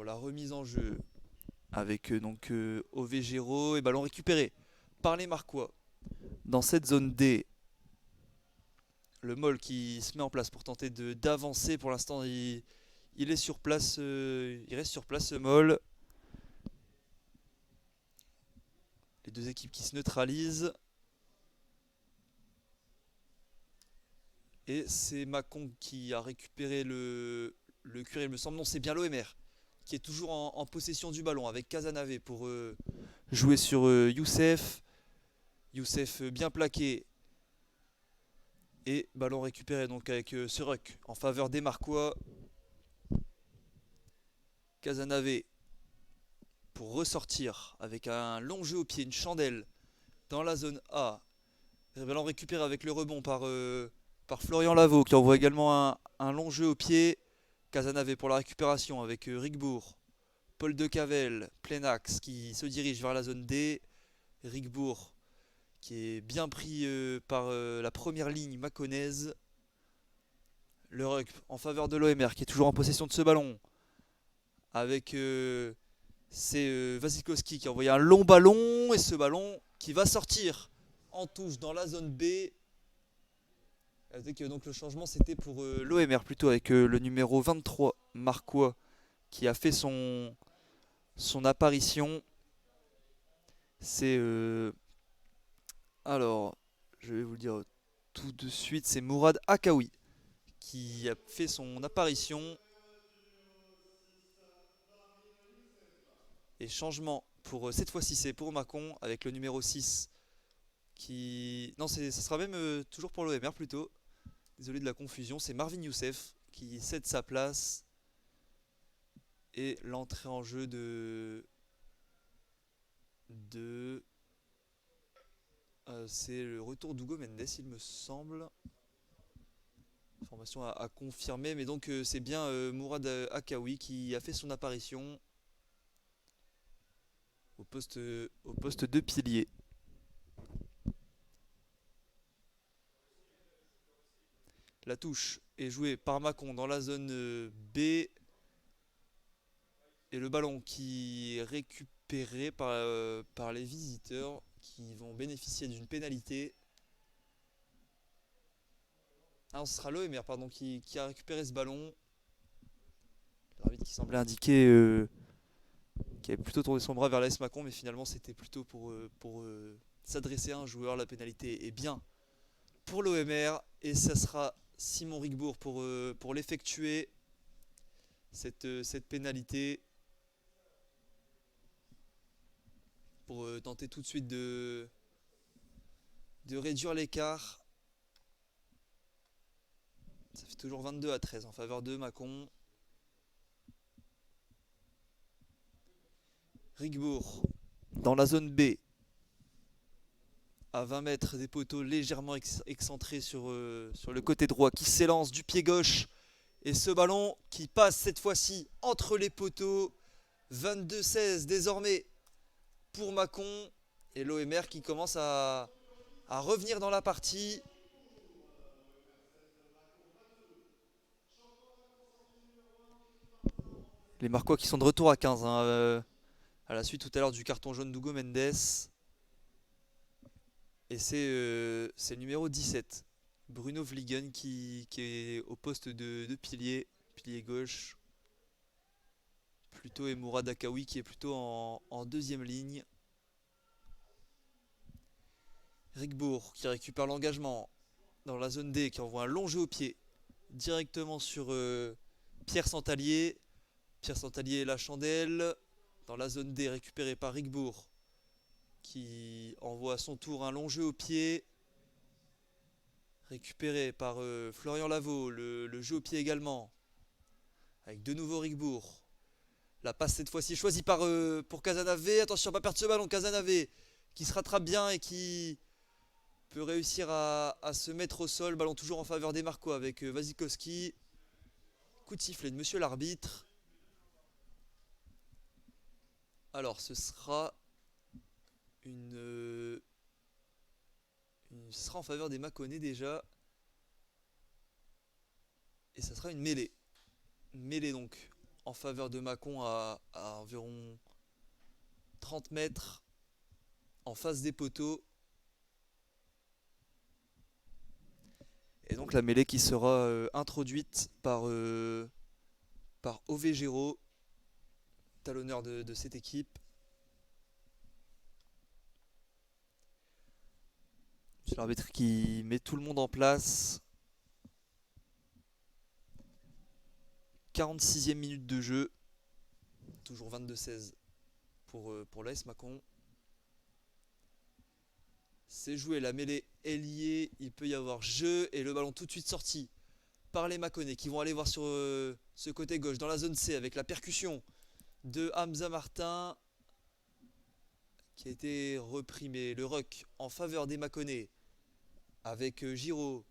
la remise en jeu avec donc Ovegero et ballon récupéré par les Marquois. Dans cette zone D, le Moll qui se met en place pour tenter d'avancer. Pour l'instant, il est sur place, il reste sur place ce Moll. Les deux équipes qui se neutralisent. Et c'est Mâcon qui a récupéré le cuir, il me semble. Non, c'est bien l'OMR qui est toujours en possession du ballon avec Casanave pour jouer sur Youssef. Youssef bien plaqué. Et ballon récupéré donc avec ce ruck en faveur des Marquois. Casanave pour ressortir avec un long jeu au pied, une chandelle dans la zone A. Ballon récupéré avec le rebond par Florian Lavaux qui envoie également un long jeu au pied. Casanave pour la récupération avec Rigbourg. Paul de Cavel, plein axe qui se dirige vers la zone D. Rigbourg qui est bien pris par la première ligne mâconnaise. Le ruck en faveur de l'OMR qui est toujours en possession de ce ballon. Avec c'est Wasikowski qui a envoyé un long ballon. Et ce ballon qui va sortir en touche dans la zone B. Avec donc le changement c'était pour l'OMR plutôt avec le numéro 23 Marquois qui a fait son apparition. C'est alors je vais vous le dire tout de suite, c'est Mourad Akaoui qui a fait son apparition. Et changement pour cette fois-ci c'est pour Mâcon avec le numéro 6 qui... Non, ça sera même toujours pour l'OMR plutôt. Désolé de la confusion, c'est Marvin Youssef qui cède sa place. Et l'entrée en jeu c'est le retour d'Hugo Mendes, il me semble. Information à confirmer, mais donc c'est bien Mourad Akaoui qui a fait son apparition au poste de pilier. La touche est jouée par Mâcon dans la zone B. Et le ballon qui est récupéré par les visiteurs qui vont bénéficier d'une pénalité. Ah non, ce sera l'OMR pardon, qui a récupéré ce ballon. L'arbitre qui semblait indiquer qui avait plutôt tourné son bras vers l'AS Mâcon, mais finalement c'était plutôt pour s'adresser à un joueur. La pénalité est bien pour l'OMR et ça sera Simon Rigbourg pour l'effectuer, cette pénalité. Pour tenter tout de suite de réduire l'écart. Ça fait toujours 22-13 en faveur de Mâcon. Rigbourg dans la zone B. À 20 mètres des poteaux légèrement excentrés sur le côté droit qui s'élance du pied gauche. Et ce ballon qui passe cette fois-ci entre les poteaux. 22-16 désormais pour Mâcon et l'OMR qui commence à revenir dans la partie. Les Marquois qui sont de retour à 15, hein, à la suite tout à l'heure du carton jaune d'Hugo Mendes. Et c'est le numéro 17, Bruno Vliegen, qui est au poste de pilier gauche. Plutôt, et Mourad Akaoui qui est plutôt en deuxième ligne. Rigbourg qui récupère l'engagement dans la zone D, qui envoie un long jeu au pied directement sur Pierre Santalier. Pierre Santalier et la chandelle dans la zone D, récupéré par Rigbourg qui envoie à son tour un long jeu au pied. Récupéré par Florian Lavaux, le jeu au pied également. Avec de nouveau Rigbourg. La passe cette fois-ci choisie pour Casanave. Attention, pas perdre ce ballon. Casanave qui se rattrape bien et qui peut réussir à se mettre au sol. Ballon toujours en faveur des Marquois avec Wasikowski. Coup de sifflet de monsieur l'arbitre. Alors ce sera ce sera en faveur des Mâconnais déjà. Et ça sera une mêlée. Mêlée donc en faveur de Mâcon à environ 30 mètres en face des poteaux. Et donc la mêlée qui sera introduite par Ové Géraud, talonneur de cette équipe. C'est l'arbitre qui met tout le monde en place. 46e minute de jeu. Toujours 22-16 pour l'AS Mâcon. C'est joué, la mêlée est liée, il peut y avoir jeu et le ballon tout de suite sorti par les Mâconnais qui vont aller voir sur ce côté gauche dans la zone C avec la percussion de Hamza Martin qui a été repris, mais le ruck en faveur des Mâconnais avec Giraud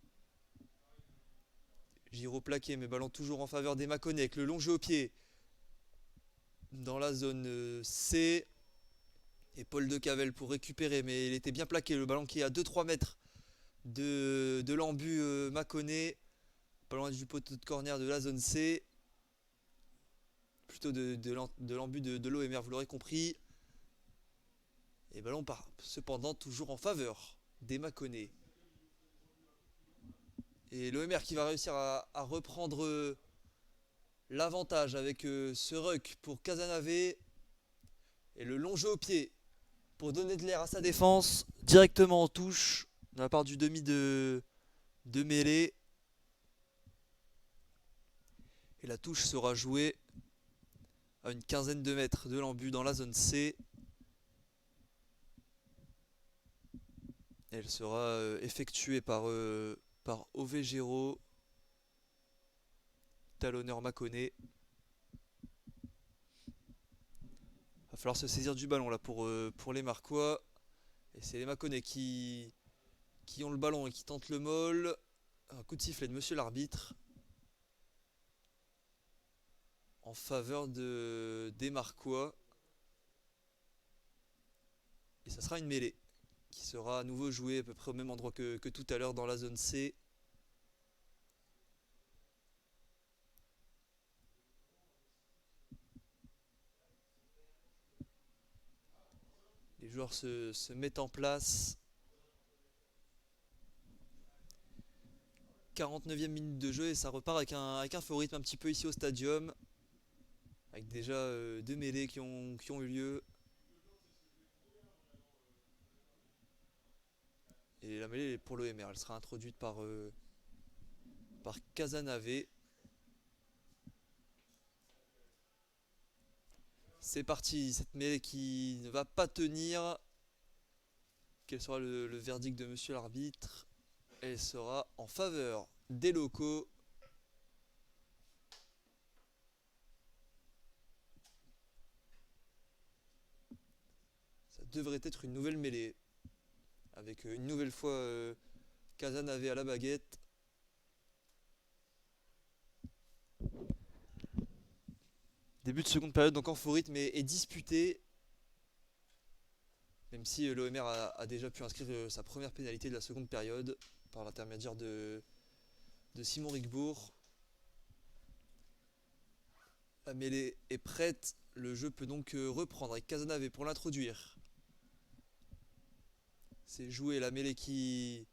plaqué, mais ballon toujours en faveur des Mâconnais avec le long jeu au pied dans la zone C. Et Paul de Cavel pour récupérer, mais il était bien plaqué. Le ballon qui est à 2-3 mètres de l'embut Mâconnais. Pas loin du poteau de corner de la zone C. Plutôt de l'embut de l'OMR, vous l'aurez compris. Et ballon part cependant toujours en faveur des Mâconnais. Et l'OMR qui va réussir à reprendre l'avantage avec ce ruck pour Casanave. Et le long jeu au pied pour donner de l'air à sa défense directement en touche de la part du demi de mêlée. Et la touche sera jouée à une quinzaine de mètres de l'embut dans la zone C. Elle sera effectuée par Ové Géraud, talonneur Mâconnais. Va falloir se saisir du ballon là pour les Marquois. Et c'est les Mâconnais qui ont le ballon et qui tentent le molle. Un coup de sifflet de monsieur l'arbitre en faveur des Marquois. Et ça sera une mêlée qui sera à nouveau jouée à peu près au même endroit que tout à l'heure dans la zone C. Les joueurs se mettent en place. 49e minute de jeu et ça repart avec un faux rythme un petit peu ici au stadium. Avec déjà deux mêlées qui ont eu lieu. Et la mêlée pour l'OMR, elle sera introduite par Casanave. C'est parti, cette mêlée qui ne va pas tenir. Quel sera le verdict de monsieur l'arbitre? Elle sera en faveur des locaux. Ça devrait être une nouvelle mêlée. Avec une nouvelle fois Casanave à la baguette. Début de seconde période donc en faux rythme est disputé. Même si l'OMR a déjà pu inscrire sa première pénalité de la seconde période par l'intermédiaire de Simon Rigbourg. La mêlée est prête. Le jeu peut donc reprendre avec Casanave pour l'introduire. C'est joué la mêlée qui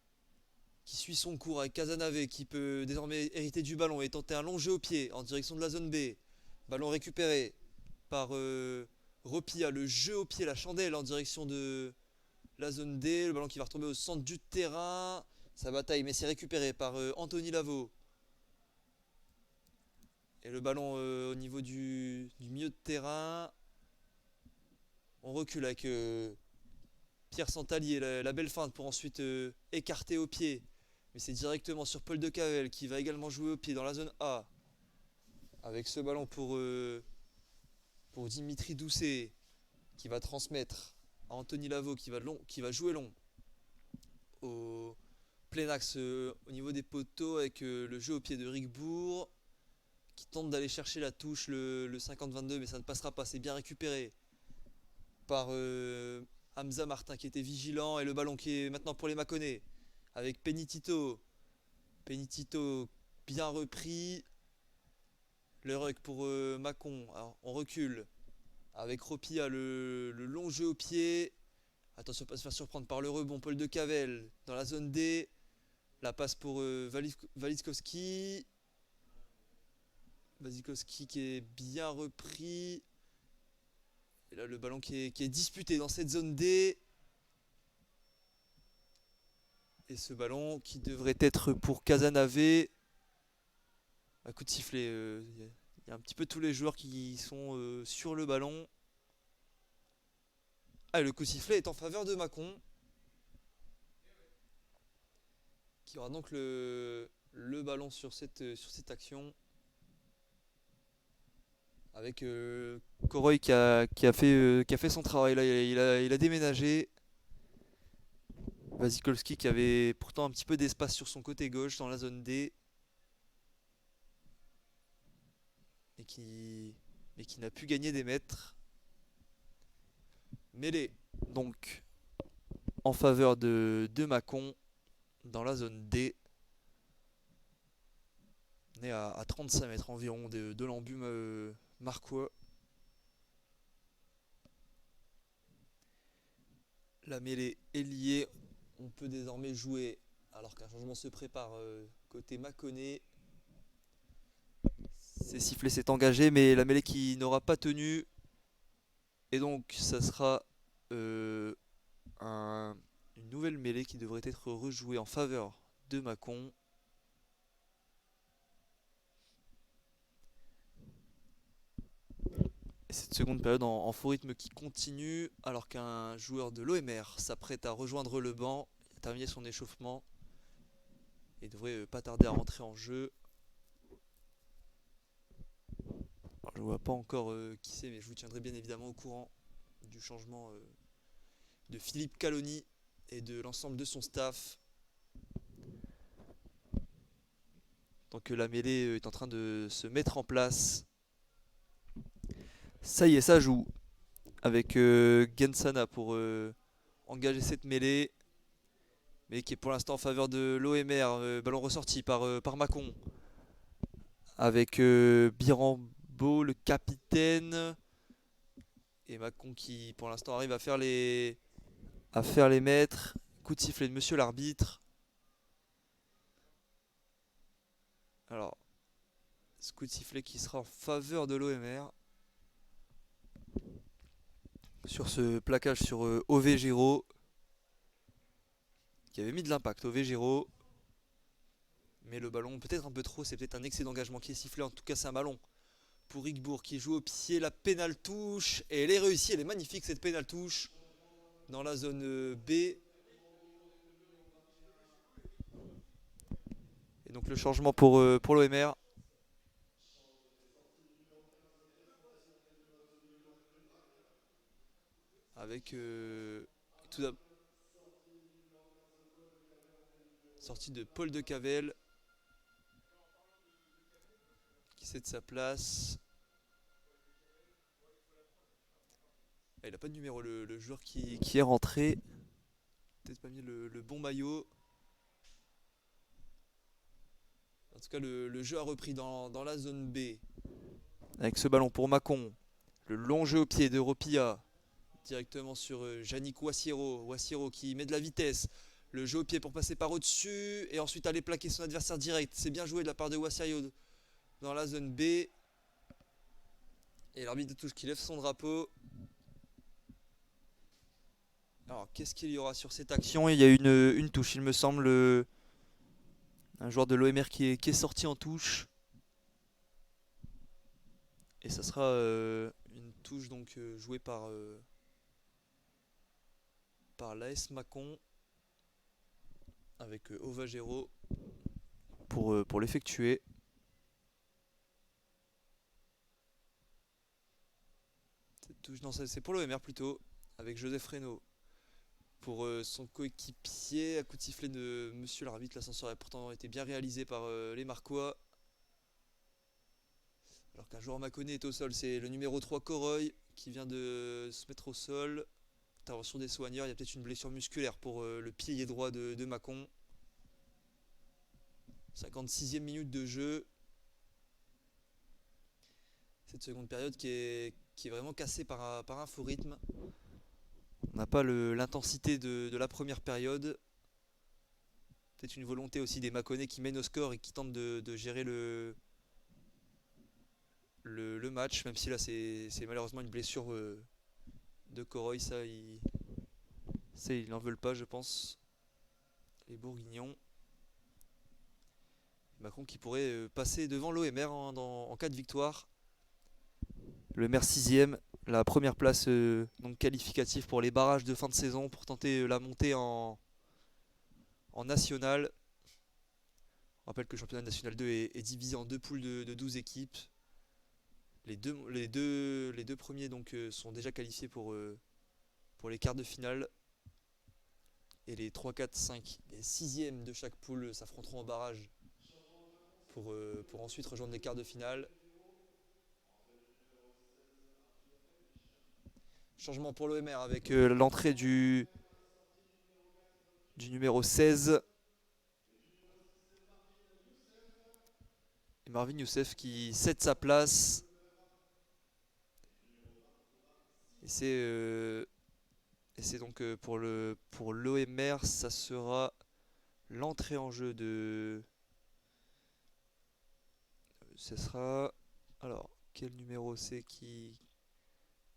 suit son cours avec Casanave qui peut désormais hériter du ballon et tenter un long jeu au pied en direction de la zone B. Ballon récupéré par Ropia, le jeu au pied, la chandelle en direction de la zone D. Le ballon qui va retomber au centre du terrain. Sa bataille, mais c'est récupéré par Anthony Lavaux. Et le ballon au niveau du milieu de terrain. On recule avec Pierre Santalier, la belle feinte pour ensuite écarter au pied. Mais c'est directement sur Paul de Cavel qui va également jouer au pied dans la zone A. Avec ce ballon pour Dimitri Doucet qui va transmettre à Anthony Lavaux qui va jouer long au plein axe au niveau des poteaux avec le jeu au pied de Rigbourg qui tente d'aller chercher la touche, le 50-22, mais ça ne passera pas. C'est bien récupéré par Hamza Martin qui était vigilant et le ballon qui est maintenant pour les Mâconnais avec Penitito. Penitito bien repris. Le ruck pour Mâcon. Alors, on recule avec Ropia le long jeu au pied. Attention à ne pas se faire surprendre par le rebond. Paul de Cavel dans la zone D. La passe pour Walicowski. Walicowski qui est bien repris. Et là le ballon qui est disputé dans cette zone D. Et ce ballon qui devrait être pour Casanave. Un coup de sifflet. Il y a un petit peu tous les joueurs qui sont sur le ballon. Ah, et le coup de sifflet est en faveur de Mâcon. Qui aura donc le ballon sur cette action. Avec Coroy qui a fait son travail. Là, il a déménagé. Wasikowski qui avait pourtant un petit peu d'espace sur son côté gauche dans la zone D. Mais qui n'a pu gagner des mètres. Mêlée donc en faveur de Mâcon dans la zone D. On est à 35 mètres environ de l'embut marquois. La mêlée est liée. On peut désormais jouer alors qu'un changement se prépare côté Mâconnais. C'est sifflé, c'est engagé, mais la mêlée qui n'aura pas tenu. Et donc ça sera une nouvelle mêlée qui devrait être rejouée en faveur de Mâcon. Et cette seconde période en faux rythme qui continue alors qu'un joueur de l'OMR s'apprête à rejoindre le banc. Il a terminé son échauffement et devrait pas tarder à rentrer en jeu. Alors, je ne vois pas encore qui c'est, mais je vous tiendrai bien évidemment au courant du changement de Philippe Caloni et de l'ensemble de son staff. Tant que la mêlée est en train de se mettre en place. Ça y est, ça joue. Avec Gensana pour engager cette mêlée. Mais qui est pour l'instant en faveur de l'OMR. Ballon ressorti par Mâcon. Avec Birambo, le capitaine. Et Mâcon qui pour l'instant arrive à faire les mètres. Coup de sifflet de monsieur l'arbitre. Alors, ce coup de sifflet qui sera en faveur de l'OMR. Sur ce plaquage sur OV Giro. Qui avait mis de l'impact, OV Giro. Mais le ballon, peut-être un peu trop, c'est peut-être un excès d'engagement qui est sifflé. En tout cas, c'est un ballon pour Rigbourg qui joue au pied. La pénale touche. Et elle est réussie, elle est magnifique cette pénale touche. Dans la zone B. Et donc le changement pour l'OMR. Avec tout d'abord sortie de Paul de Cavel qui cède sa place. Ah, il n'a pas de numéro le joueur qui est rentré. Peut-être pas mis le bon maillot. En tout cas le jeu a repris dans la zone B. avec ce ballon pour Macon. Le long jeu au pied de Ropilla. Directement sur Yannick Wassiero. Wassiero qui met de la vitesse. Le jeu au pied pour passer par au-dessus. Et ensuite aller plaquer son adversaire direct. C'est bien joué de la part de Wassiero dans la zone B. Et l'arbitre de touche qui lève son drapeau. Alors qu'est-ce qu'il y aura sur cette action? Il y a une touche, il me semble. Un joueur de l'OMR qui est sorti en touche. Et ça sera une touche donc jouée par l'AS Macon avec Ovagero pour l'effectuer. Cette touche, non, c'est pour l'OMR plutôt, avec Joseph Reynaud. Pour son coéquipier, à coup de sifflet de Monsieur l'arbitre, l'ascenseur a pourtant été bien réalisé par les Marquois. Alors qu'un joueur maconnais est au sol, c'est le numéro 3 Coroy qui vient de se mettre au sol. Intervention des soigneurs, il y a peut-être une blessure musculaire pour le pilier droit de Macon. 56e minute de jeu. Cette seconde période qui est vraiment cassée par un faux rythme. On n'a pas l'intensité de la première période. Peut-être une volonté aussi des Maconnais qui mènent au score et qui tentent de gérer le match, même si là c'est malheureusement une blessure de Coroy, ça ils n'en veulent pas, je pense, les Bourguignons. Macron qui pourrait passer devant l'OMR en cas de victoire. L'OMR 6ème, la première place donc qualificative pour les barrages de fin de saison pour tenter la montée en national. On rappelle que le championnat national 2 est divisé en deux poules de 12 équipes. Les deux premiers donc, sont déjà qualifiés pour les quarts de finale. Et les 3, 4, 5 et 6e de chaque poule s'affronteront en barrage pour ensuite rejoindre les quarts de finale. Changement pour l'OMR avec l'entrée du numéro 16. Et Marvin Youssef qui cède sa place. Et c'est donc pour l'OMR, ça sera l'entrée en jeu de... Ce sera... Alors, quel numéro c'est qui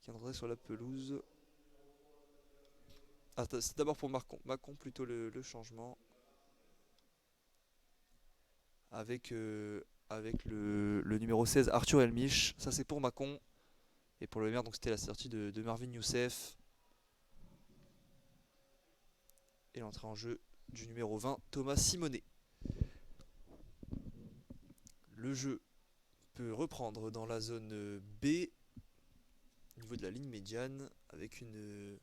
entrerait sur la pelouse? Ah, c'est d'abord pour Macon plutôt le changement. Avec le numéro 16, Arthur Elmich. Ça c'est pour Macon. Et pour l'OMR, donc c'était la sortie de Marvin Youssef. Et l'entrée en jeu du numéro 20, Thomas Simonet. Le jeu peut reprendre dans la zone B, au niveau de la ligne médiane, avec une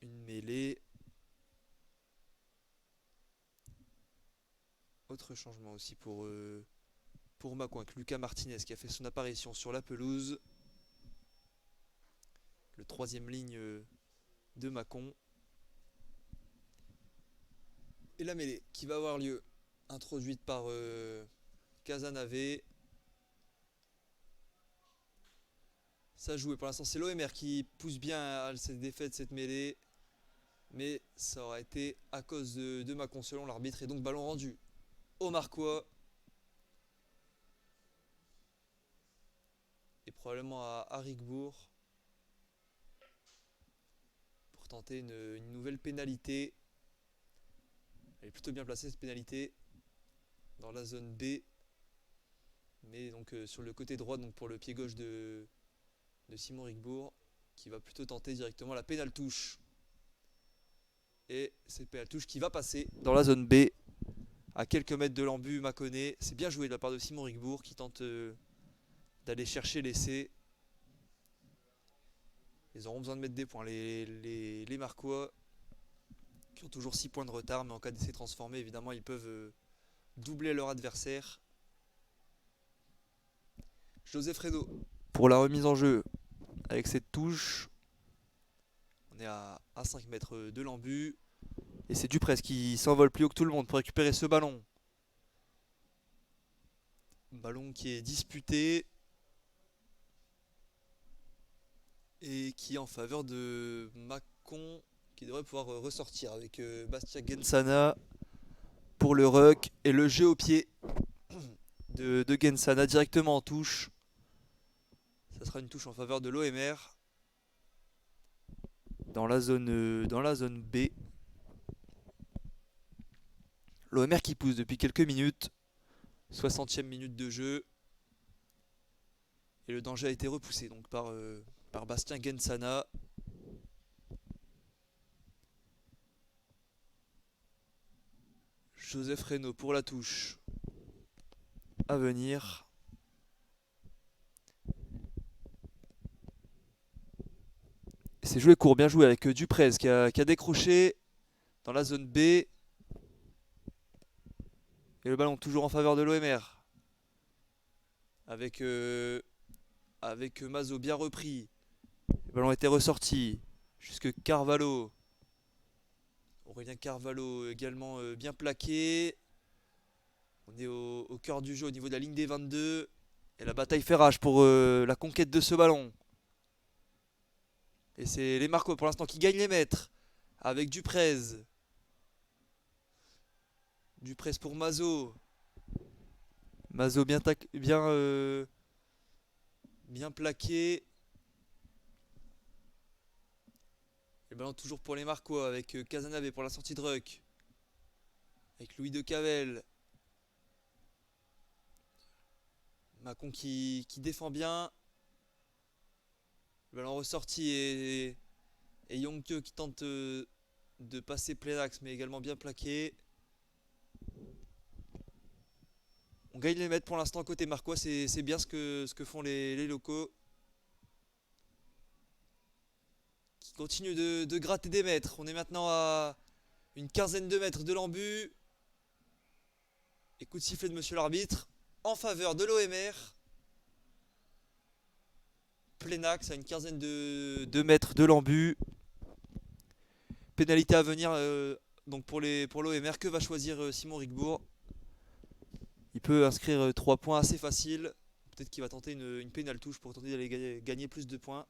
mêlée. Autre changement aussi pour Macon avec Lucas Martinez qui a fait son apparition sur la pelouse. Le troisième ligne de Macon. Et la mêlée qui va avoir lieu, introduite par Casanave. Ça joué pour l'instant, c'est l'OMR qui pousse bien à cette défaite, cette mêlée. Mais ça aura été à cause de Macon selon l'arbitre. Et donc ballon rendu au Marquois. Et probablement à Haricbourg. Pour tenter une nouvelle pénalité. Elle est plutôt bien placée cette pénalité. Dans la zone B. Mais donc sur le côté droit, donc pour le pied gauche de Simon Rigbourg. Qui va plutôt tenter directement la pénale touche. Et cette pénale touche qui va passer dans la zone B. À quelques mètres de l'embut, Mâconnais. C'est bien joué de la part de Simon Rigbourg qui tente d'aller chercher l'essai. Ils auront besoin de mettre des points. Les Marquois qui ont toujours 6 points de retard, mais en cas d'essai transformé, évidemment, ils peuvent doubler leur adversaire. Joseph Reynaud pour la remise en jeu avec cette touche. On est à 5 mètres de l'embut. Et c'est Duprez qui s'envole plus haut que tout le monde pour récupérer ce ballon. Ballon qui est disputé et qui est en faveur de Mâcon qui devrait pouvoir ressortir avec Bastia Gensana pour le ruck et le jeu au pied de Gensana directement en touche. Ça sera une touche en faveur de l'OMR dans la zone B. L'OMR qui pousse depuis quelques minutes. 60e minute de jeu. Et le danger a été repoussé donc par Bastien Gensana. Joseph Reynaud pour la touche à venir. C'est joué court, bien joué avec Duprez qui a décroché dans la zone B. Et le ballon toujours en faveur de l'OMR. Avec Mazo bien repris. Le ballon était ressorti jusque Carvalho. Aurélien Carvalho également bien plaqué. On est au cœur du jeu au niveau de la ligne des 22. Et la bataille fait rage pour la conquête de ce ballon. Et c'est les Marcos pour l'instant qui gagnent les mètres. Avec Duprez. Duprez pour Mazo. Mazo bien plaqué. Le ballon toujours pour les Marcos avec Casanave pour la sortie de ruck. Avec Louis de Cavel. Mâcon qui défend bien. Le ballon ressorti et Yonkyo qui tente de passer plein axe mais également bien plaqué. On gagne les mètres pour l'instant côté Marcois, c'est bien ce que font les locaux. Qui continuent de gratter des mètres. On est maintenant à une quinzaine de mètres de l'embut. Et coup de sifflet de monsieur l'arbitre en faveur de l'OMR. Plein axe à une quinzaine de mètres de l'embut. Pénalité à venir donc pour l'OMR. Que va choisir Simon Rigbourg? Il peut inscrire 3 points assez facile. Peut-être qu'il va tenter une pénale touche pour tenter d'aller gagner plus de points.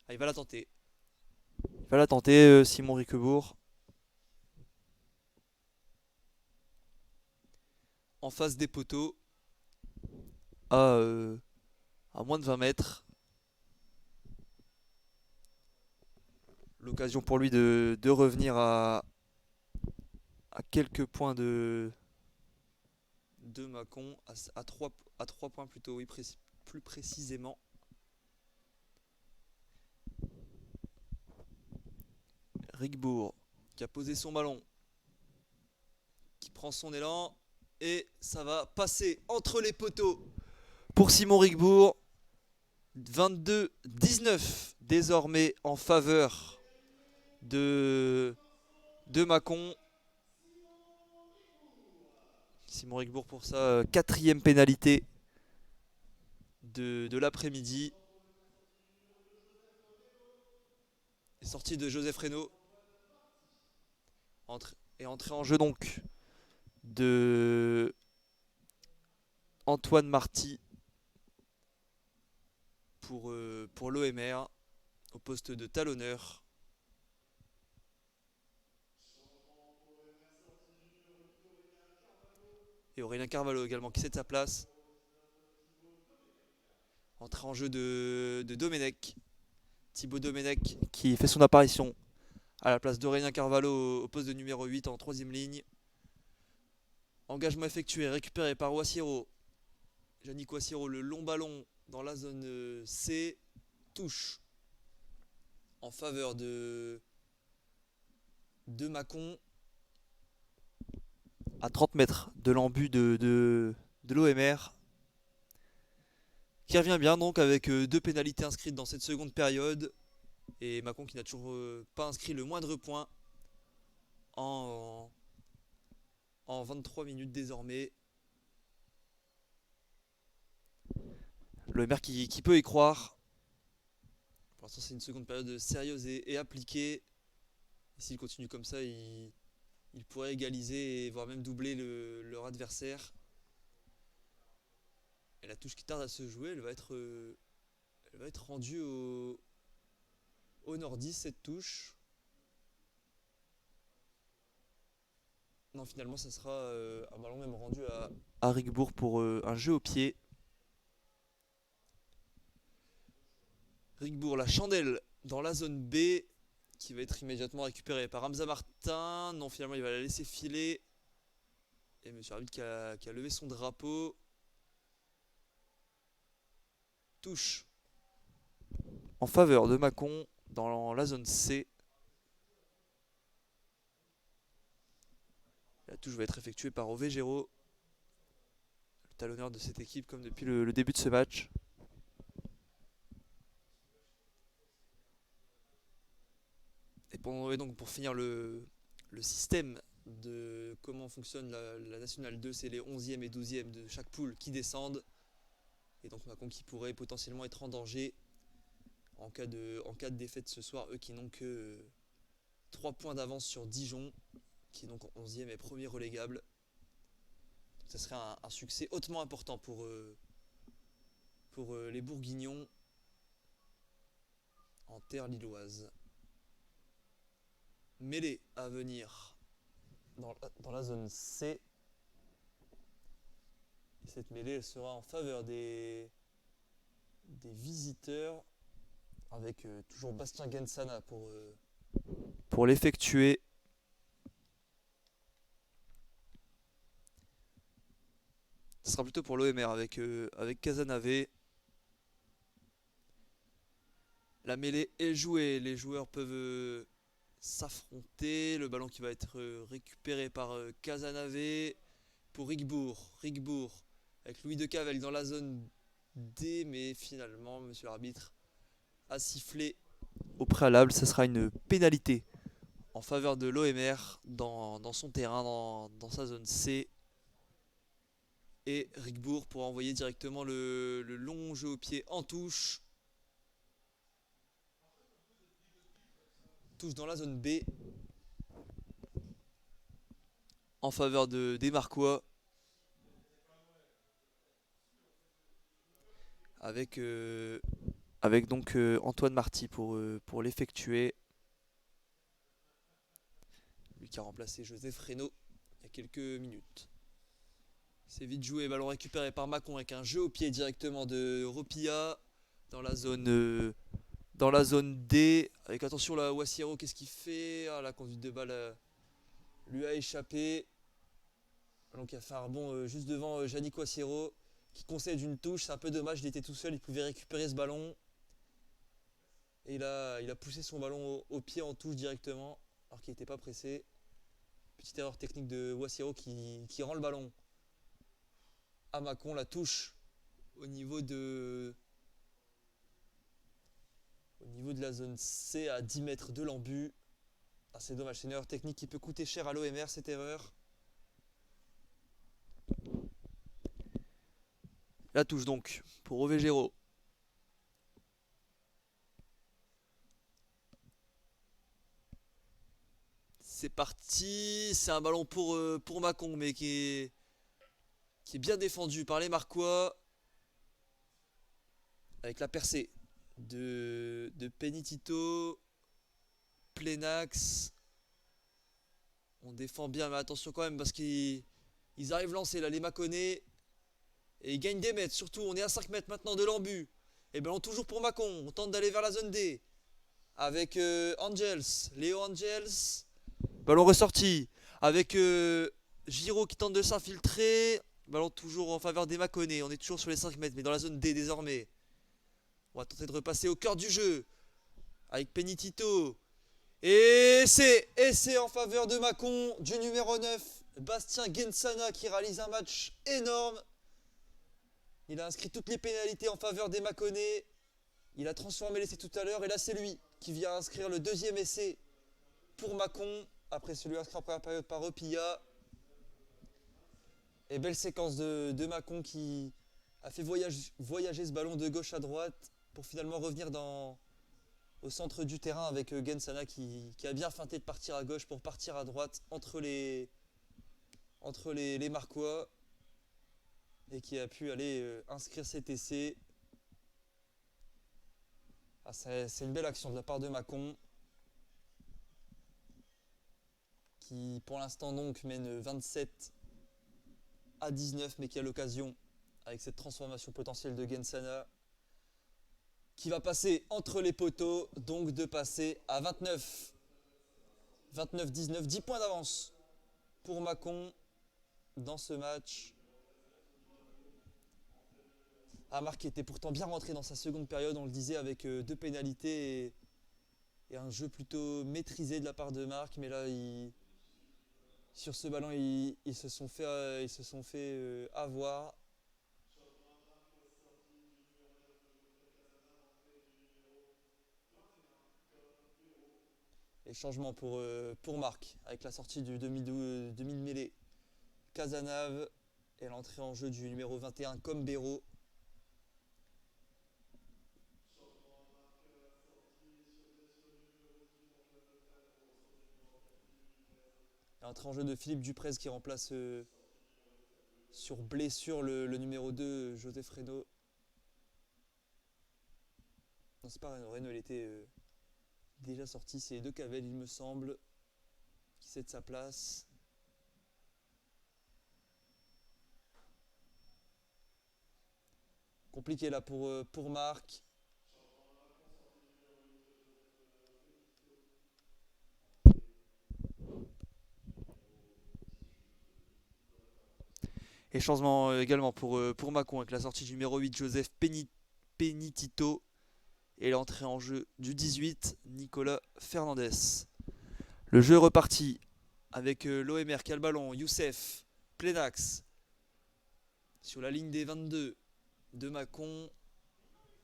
Ah, il va la tenter. Simon Riquebourg. En face des poteaux. À moins de 20 mètres. L'occasion pour lui de revenir à quelques points de Mâcon. À 3 points plutôt, oui, plus précisément. Rigbourg qui a posé son ballon. Qui prend son élan. Et ça va passer entre les poteaux pour Simon Rigbourg. 22-19 désormais en faveur de Mâcon. Simon Rigbourg pour sa 4e pénalité de l'après-midi. Sortie de Joseph Reynaud. Et entrée en jeu donc de Antoine Marty pour l'OMR au poste de talonneur. Et Aurélien Carvalho également qui cède sa place. Entrée en jeu de Domenech. Thibaut Domenech qui fait son apparition à la place d'Aurélien Carvalho au poste de numéro 8 en 3ème ligne. Engagement effectué, récupéré par Wassiro. Yannick Wassiro, le long ballon dans la zone C. Touche en faveur de Mâcon. À 30 mètres de l'embut de l'OMR. Qui revient bien donc avec 2 pénalités inscrites dans cette seconde période. Et Mâcon qui n'a toujours pas inscrit le moindre point en 23 minutes désormais. L'OMR qui peut y croire. Pour l'instant c'est une seconde période sérieuse et appliquée. Et s'il continue comme ça, il il pourrait égaliser et voire même doubler leur adversaire. Et la touche qui tarde à se jouer, elle va être rendue au nordiste cette touche. Non, finalement, ça sera un ballon même rendu à Rigbourg pour un jeu au pied. Rigbourg, la chandelle dans la zone B, qui va être immédiatement récupérée par Hamza Martin. Non, finalement, il va la laisser filer. Et monsieur l'arbitre qui a levé son drapeau. Touche en faveur de Mâcon dans la zone C. La touche va être effectuée par Ové Géraud, le talonneur de cette équipe comme depuis le début de ce match. Et donc pour finir le système de comment fonctionne la Nationale 2, c'est les 11e et 12e de chaque poule qui descendent. Et donc Mâcon qui pourrait potentiellement être en danger en cas de défaite ce soir, eux qui n'ont que 3 points d'avance sur Dijon, qui est donc 11e et premier relégable. Donc ça serait un succès hautement important pour les Bourguignons en terre lilloise. Mêlée à venir dans la zone C. Et cette mêlée elle sera en faveur des visiteurs avec toujours Bastien Gensana pour l'effectuer. Ce sera plutôt pour l'OMR avec Casanave. La mêlée est jouée, les joueurs peuvent s'affronter. Le ballon qui va être récupéré par Casanave pour Rigbourg. Rigbourg avec Louis de Cavelle dans la zone D, mais finalement, monsieur l'arbitre a sifflé au préalable. Ce sera une pénalité en faveur de l'OMR dans son terrain, dans sa zone C. Et Rigbourg pour envoyer directement le long jeu au pied en touche. Touche dans la zone B en faveur des Marquois. Avec donc Antoine Marty pour l'effectuer. Lui qui a remplacé Joseph Reynaud il y a quelques minutes. C'est vite joué, ballon récupéré par Mâcon avec un jeu au pied directement de Ropilla dans la zone D. Avec attention là, Wassiero, qu'est-ce qu'il fait? La conduite de balle lui a échappé. Ballon qui a fait un rebond juste devant Yannick Wassiero qui concède une touche. C'est un peu dommage, il était tout seul, il pouvait récupérer ce ballon. Et il a poussé son ballon au pied en touche directement alors qu'il n'était pas pressé. Petite erreur technique de Wassiero qui rend le ballon à Mâcon. La touche au niveau de la zone C à 10 mètres de l'embut. C'est dommage, c'est une erreur technique qui peut coûter cher à l'OMR cette erreur. La touche donc pour Ové Géraud. C'est parti, c'est un ballon pour Mâcon mais qui est bien défendu par les Marquois. Avec la percée de Penitito, Plenax. On défend bien, mais attention quand même parce qu'ils arrivent lancés là, les Mâconnais. Et ils gagnent des mètres, surtout on est à 5 mètres maintenant de l'embut. Et ballon toujours pour Mâcon, on tente d'aller vers la zone D. Avec Angels, Léo Angels. Ballon ressorti. Avec Giraud qui tente de s'infiltrer. Ballon toujours en faveur des Mâconnais. On est toujours sur les 5 mètres, mais dans la zone D désormais. On va tenter de repasser au cœur du jeu. Avec Penitito. Et c'est en faveur de Mâcon, du numéro 9. Bastien Gensana qui réalise un match énorme. Il a inscrit toutes les pénalités en faveur des Mâconnais. Il a transformé l'essai tout à l'heure. Et là, c'est lui qui vient inscrire le deuxième essai pour Mâcon. Après celui inscrit en première période par Ropilla. Et belle séquence de Mâcon qui a fait voyager ce ballon de gauche à droite pour finalement revenir au centre du terrain avec Gensana qui a bien feinté de partir à gauche pour partir à droite entre les Marquois et qui a pu aller inscrire cet essai. Ah, c'est une belle action de la part de Mâcon qui pour l'instant donc mène 27-19 mais qui a l'occasion avec cette transformation potentielle de Gensana qui va passer entre les poteaux, donc de passer à 29-19, 10 points d'avance pour Mâcon dans ce match. Marc qui était pourtant bien rentré dans sa seconde période, on le disait, avec deux pénalités et un jeu plutôt maîtrisé de la part de Marc, mais là, sur ce ballon, ils se sont fait avoir. Et changement pour Marc, avec la sortie du demi-mêlée Casanave et l'entrée en jeu du numéro 21 Combero. Et l'entrée en jeu de Philippe Duprez qui remplace sur blessure le numéro 2 Joseph Reynaud. Non, c'est pas Reynaud, Reynaud il était déjà sorti, c'est De Cavell il me semble qui cède sa place. Compliqué là pour Marc. Et changement également pour Mâcon avec la sortie du numéro 8 Joseph Penitito et l'entrée en jeu du 18 Nicolas Fernandez. Le jeu est reparti avec l'OMR qui a le ballon, Youssef, plein axe sur la ligne des 22 de Mâcon.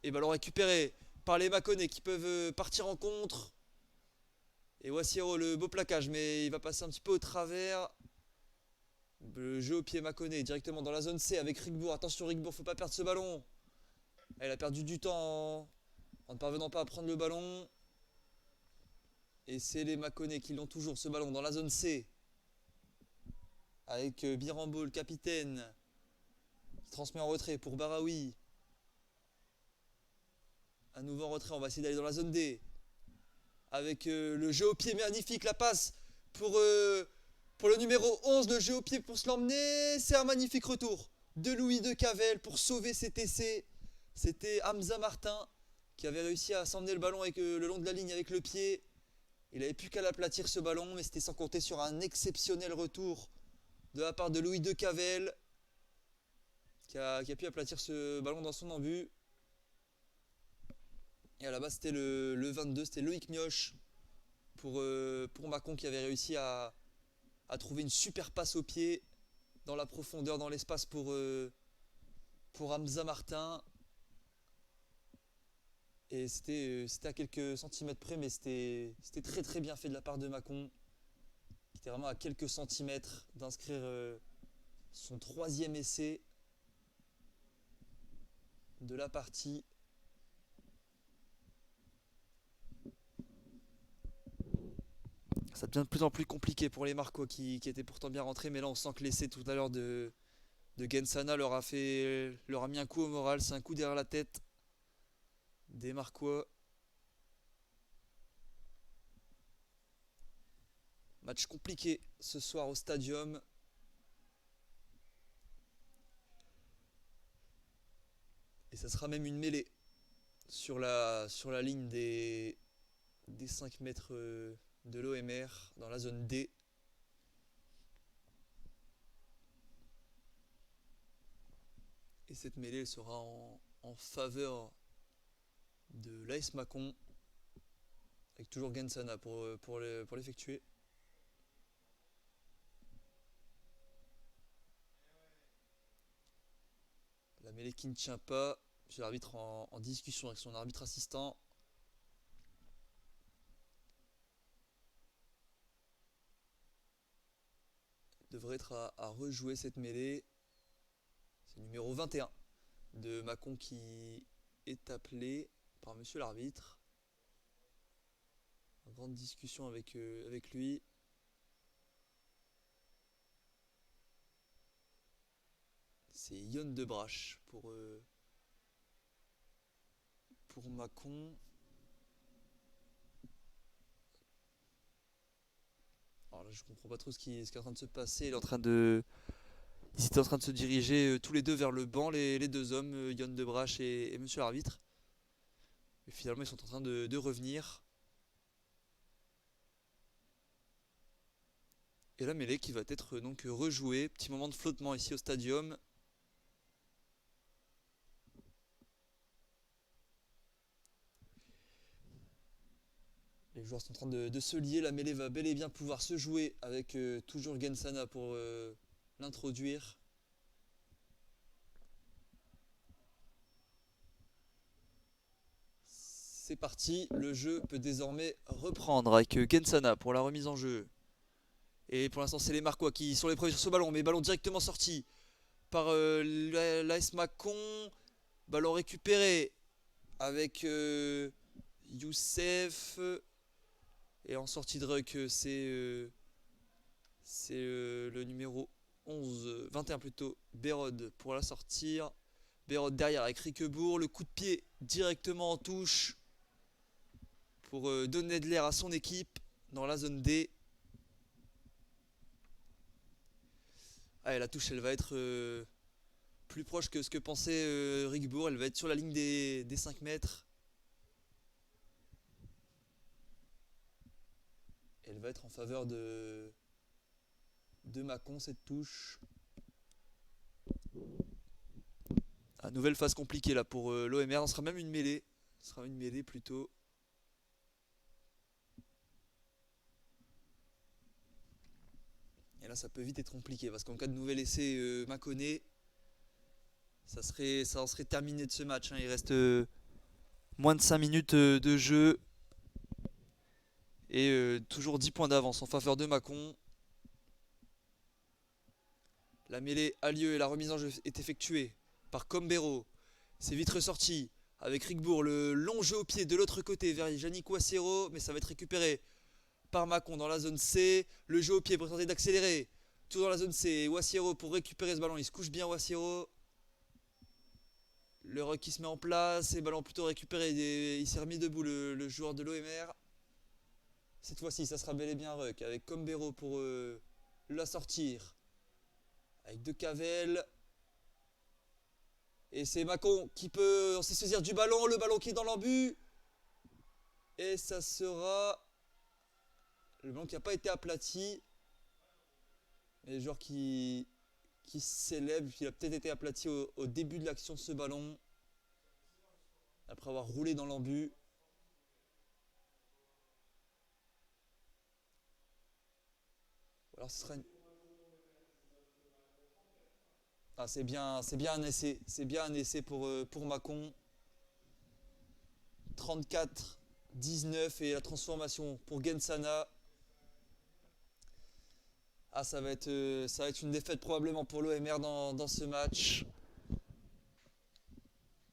Et ballon récupéré par les Mâconnais qui peuvent partir en contre. Et voici le beau plaquage, mais il va passer un petit peu au travers. Le jeu au pied Mâconnais directement dans la zone C avec Rigbourg. Attention Rigbourg, faut pas perdre ce ballon. Elle a perdu du temps en ne parvenant pas à prendre le ballon. Et c'est les Mâconnais qui l'ont toujours ce ballon dans la zone C. Avec Birambo, le capitaine, qui transmet en retrait pour Baraoui. Un nouveau en retrait, on va essayer d'aller dans la zone D. Avec le jeu au pied magnifique, la passe pour le numéro 11, le jeu au pied pour se l'emmener. C'est un magnifique retour de Louis de Cavell pour sauver cet essai. C'était Hamza Martin qui avait réussi à s'emmener le ballon avec, le long de la ligne avec le pied. Il n'avait plus qu'à l'aplatir ce ballon, mais c'était sans compter sur un exceptionnel retour de la part de Louis de Cavell qui a pu aplatir ce ballon dans son embut. Et à la base, c'était le 22, c'était Loïc Mioche pour Mâcon qui avait réussi à trouver une super passe au pied dans la profondeur, dans l'espace pour Hamza Martin. Et c'était à quelques centimètres près, mais c'était très très bien fait de la part de Mâcon, qui était vraiment à quelques centimètres d'inscrire son troisième essai de la partie. Ça devient de plus en plus compliqué pour les Marquois qui étaient pourtant bien rentrés, mais là on sent que l'essai tout à l'heure de Gensana leur a mis un coup au moral, c'est un coup derrière la tête des Marquois. Match compliqué ce soir au Stadium. Et ça sera même une mêlée sur la ligne des 5 mètres de l'OMR dans la zone D. Et cette mêlée elle sera en faveur de l'AS Mâcon avec toujours Gensana pour l'effectuer. La mêlée qui ne tient pas. Monsieur l'arbitre en discussion avec son arbitre assistant. Il devrait être à rejouer cette mêlée. C'est le numéro 21 de Mâcon qui est appelé par monsieur l'arbitre. en grande discussion avec lui. C'est Yon de Brache pour Mâcon. Alors là, je comprends pas trop ce qui est en train de se passer. Ils étaient en train de se diriger tous les deux vers le banc, les deux hommes, Yon de Brache et Monsieur l'arbitre. Et finalement, ils sont en train de revenir. Et la mêlée qui va être donc rejouée. Petit moment de flottement ici au stadium. Les joueurs sont en train de se lier. La mêlée va bel et bien pouvoir se jouer avec toujours Gensana pour l'introduire. C'est parti, le jeu peut désormais reprendre avec Gensana pour la remise en jeu. Et pour l'instant, c'est les Marquois qui sont les premiers sur ce ballon, mais ballon directement sorti par l'AS Mâcon. Ballon récupéré avec Youssef. Et en sortie de ruck, c'est le numéro 11, 21 plutôt, Bérode pour la sortir. Bérode derrière avec Riquebourg, le coup de pied directement en touche pour donner de l'air à son équipe dans la zone D. Ah, et la touche, elle va être plus proche que ce que pensait Riquebourg. Elle va être sur la ligne des 5 mètres. Elle va être en faveur de Mâcon, cette touche. Ah, nouvelle phase compliquée là pour l'OMR. Ce sera même une mêlée. Ce sera une mêlée plutôt. Et là, ça peut vite être compliqué parce qu'en cas de nouvel essai Mâconnais, ça en serait terminé de ce match. Il reste moins de 5 minutes de jeu. Et toujours 10 points d'avance en faveur de Mâcon. La mêlée a lieu et la remise en jeu est effectuée par Combero. C'est vite ressorti avec Riquebourg. Le long jeu au pied de l'autre côté vers Yannick Wassero. Mais ça va être récupéré par Mâcon dans la zone C. Le jeu au pied pour tenter d'accélérer. Tout dans la zone C. Wassero pour récupérer ce ballon. Il se couche bien Wassero. Le ruck qui se met en place. Et ballon plutôt récupéré. Il s'est remis debout le joueur de l'OMR. Cette fois-ci, ça sera bel et bien ruck avec Combero pour la sortir. Avec De Cavel. Et c'est Mâcon qui peut se saisir du ballon. Le ballon qui est dans l'embut. Et ça sera le ballon qui n'a pas été aplati. Et le joueur qui s'élève. Il a peut-être été aplati au début de l'action de ce ballon. Après avoir roulé dans l'embut. Alors ce sera une... Ah, c'est bien un essai. C'est bien un essai pour Mâcon. 34-19 et la transformation pour Gensana. Ah, ça va être une défaite probablement pour l'OMR dans ce match.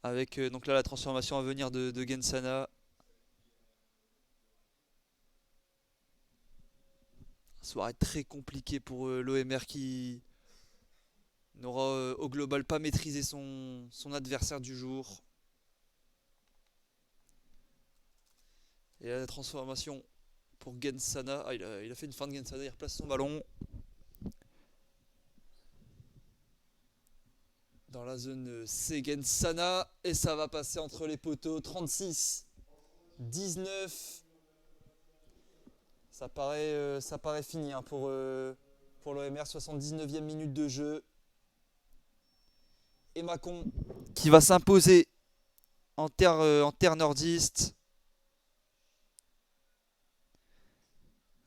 Avec donc là la transformation à venir de Gensana. Soirée très compliquée pour l'OMR qui n'aura au global pas maîtrisé son adversaire du jour. Et là, la transformation pour Gensana. Ah, il a fait une fin de Gensana, il replace son ballon. Dans la zone C, Gensana. Et ça va passer entre les poteaux. 36-19. Ça paraît fini pour l'OMR. 79e minute de jeu. Et Mâcon qui va s'imposer en terre nordiste.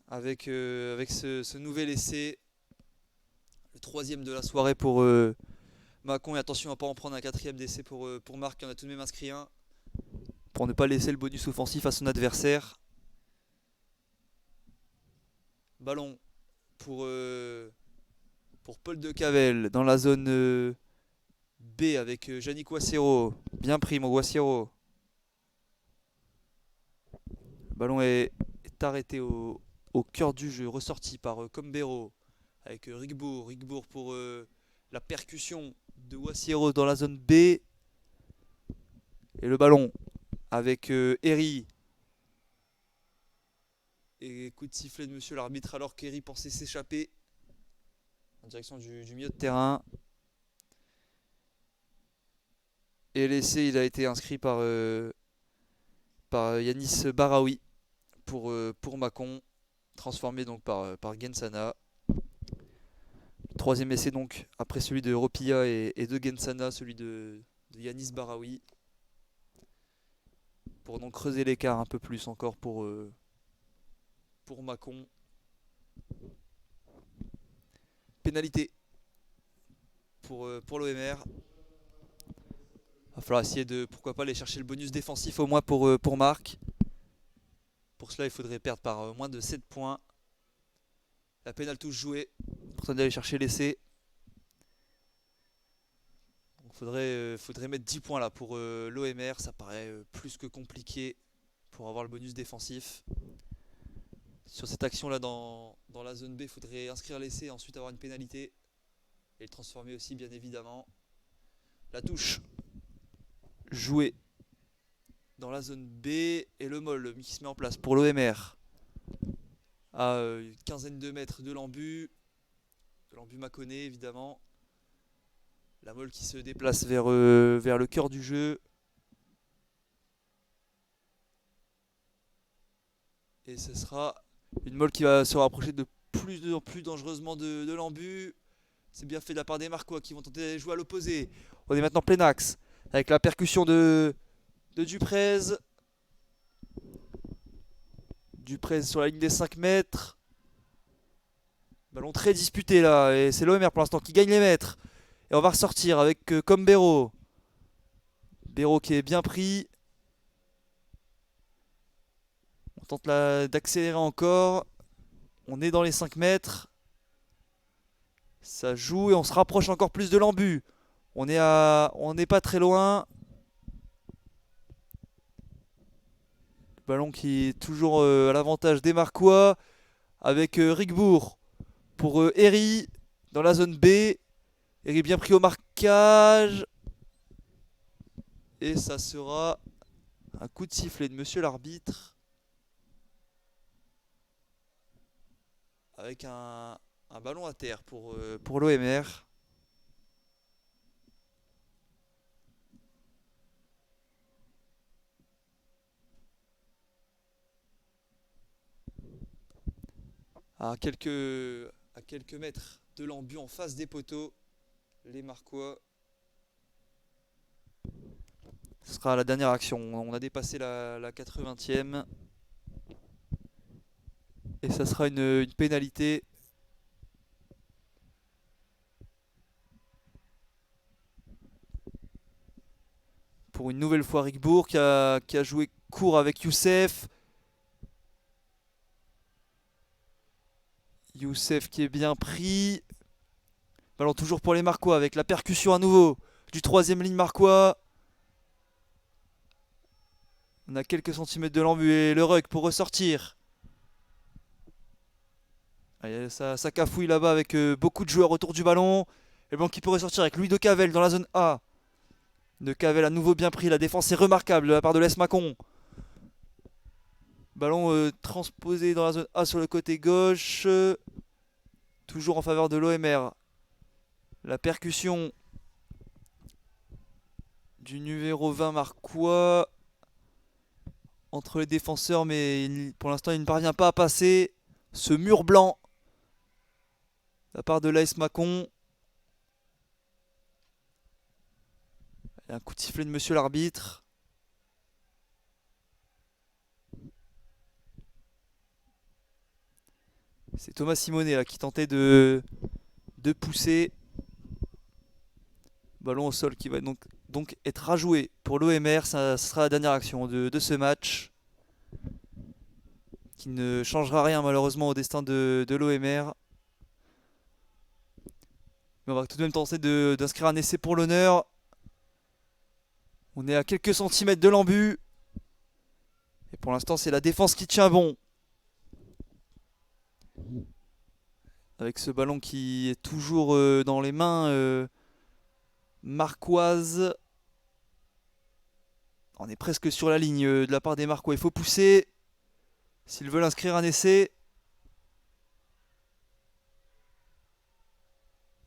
Avec ce nouvel essai. Le troisième de la soirée pour Mâcon. Et attention à ne pas en prendre un quatrième d'essai pour Marc, qui en a tout de même inscrit un. Pour ne pas laisser le bonus offensif à son adversaire. Ballon pour Paul De Cavel dans la zone B avec Yannick Wassero. Bien pris mon Wassero. Le ballon est est arrêté au cœur du jeu, ressorti par Combero avec Rigbourg. Rigbourg pour la percussion de Wassiero dans la zone B. Et le ballon avec Eri. Et coup de sifflet de monsieur l'arbitre alors qu'Eri pensait s'échapper en direction du milieu de terrain. Et l'essai il a été inscrit par Yanis Baraoui pour Mâcon, transformé donc par Gensana. Troisième essai donc après celui de Ropilla et de Gensana, celui de Yanis Baraoui. Pour donc creuser l'écart un peu plus encore pour Mâcon. Pénalité pour l'OMR. Va falloir essayer de, pourquoi pas, aller chercher le bonus défensif au moins pour Marc. Pour cela, il faudrait perdre par moins de 7 points. La pénale touche jouée. Pour ça d'aller chercher l'essai. Donc faudrait mettre 10 points là pour l'OMR. Ça paraît plus que compliqué pour avoir le bonus défensif. Sur cette action là dans la zone B, il faudrait inscrire l'essai et ensuite avoir une pénalité. Et le transformer aussi bien évidemment. La touche jouée dans la zone B et le moll qui se met en place pour l'OMR à une quinzaine de mètres de l'embu mâconnais évidemment. La molle qui se déplace vers le cœur du jeu. Et ce sera une molle qui va se rapprocher de plus en plus dangereusement de l'embu. C'est bien fait de la part des Marquois qui vont tenter de jouer à l'opposé. On est maintenant plein axe avec la percussion de Duprez. Duprez sur la ligne des 5 mètres. Ballon très disputé là. Et c'est l'OMR pour l'instant qui gagne les mètres. Et on va ressortir avec Combero. Béraud qui est bien pris. On tente d'accélérer encore. On est dans les 5 mètres. Ça joue et on se rapproche encore plus de l'embu. On n'est pas très loin. Le ballon qui est toujours à l'avantage des Marquois. Avec Rigbourg pour Eri dans la zone B. Eri bien pris au marquage. Et ça sera un coup de sifflet de monsieur l'arbitre. Avec un ballon à terre pour l'OMR. À quelques mètres de l'embu en face des poteaux, les Marquois. Ce sera la dernière action. On a dépassé la 80e. Et ça sera une pénalité. Pour une nouvelle fois Rigbourg qui a joué court avec Youssef. Youssef qui est bien pris. Ballon toujours pour les Marquois avec la percussion à nouveau du troisième ligne Marquois. On a quelques centimètres de l'embu et le rug pour ressortir. Allez, ça cafouille là-bas avec beaucoup de joueurs autour du ballon. Et le ballon qui peut ressortir avec Louis de Cavel dans la zone A. De Cavel à nouveau bien pris. La défense est remarquable de la part de l'Es Mâcon. Ballon transposé dans la zone A sur le côté gauche. Toujours en faveur de l'OMR. La percussion du numéro 20 Marquois entre les défenseurs, mais pour l'instant il ne parvient pas à passer ce mur blanc de la part de l'AS Mâcon. Un coup de sifflet de monsieur l'arbitre. C'est Thomas Simonet là, qui tentait de pousser. Ballon au sol qui va donc être rajoué pour l'OMR. Ça sera la dernière action de ce match. Qui ne changera rien malheureusement au destin de l'OMR. Mais on va tout de même tenter d'inscrire un essai pour l'honneur. On est à quelques centimètres de l'embu. Et pour l'instant c'est la défense qui tient bon. Avec ce ballon qui est toujours dans les mains marquoises. On est presque sur la ligne de la part des Marquois. Il faut pousser s'ils veulent inscrire un essai.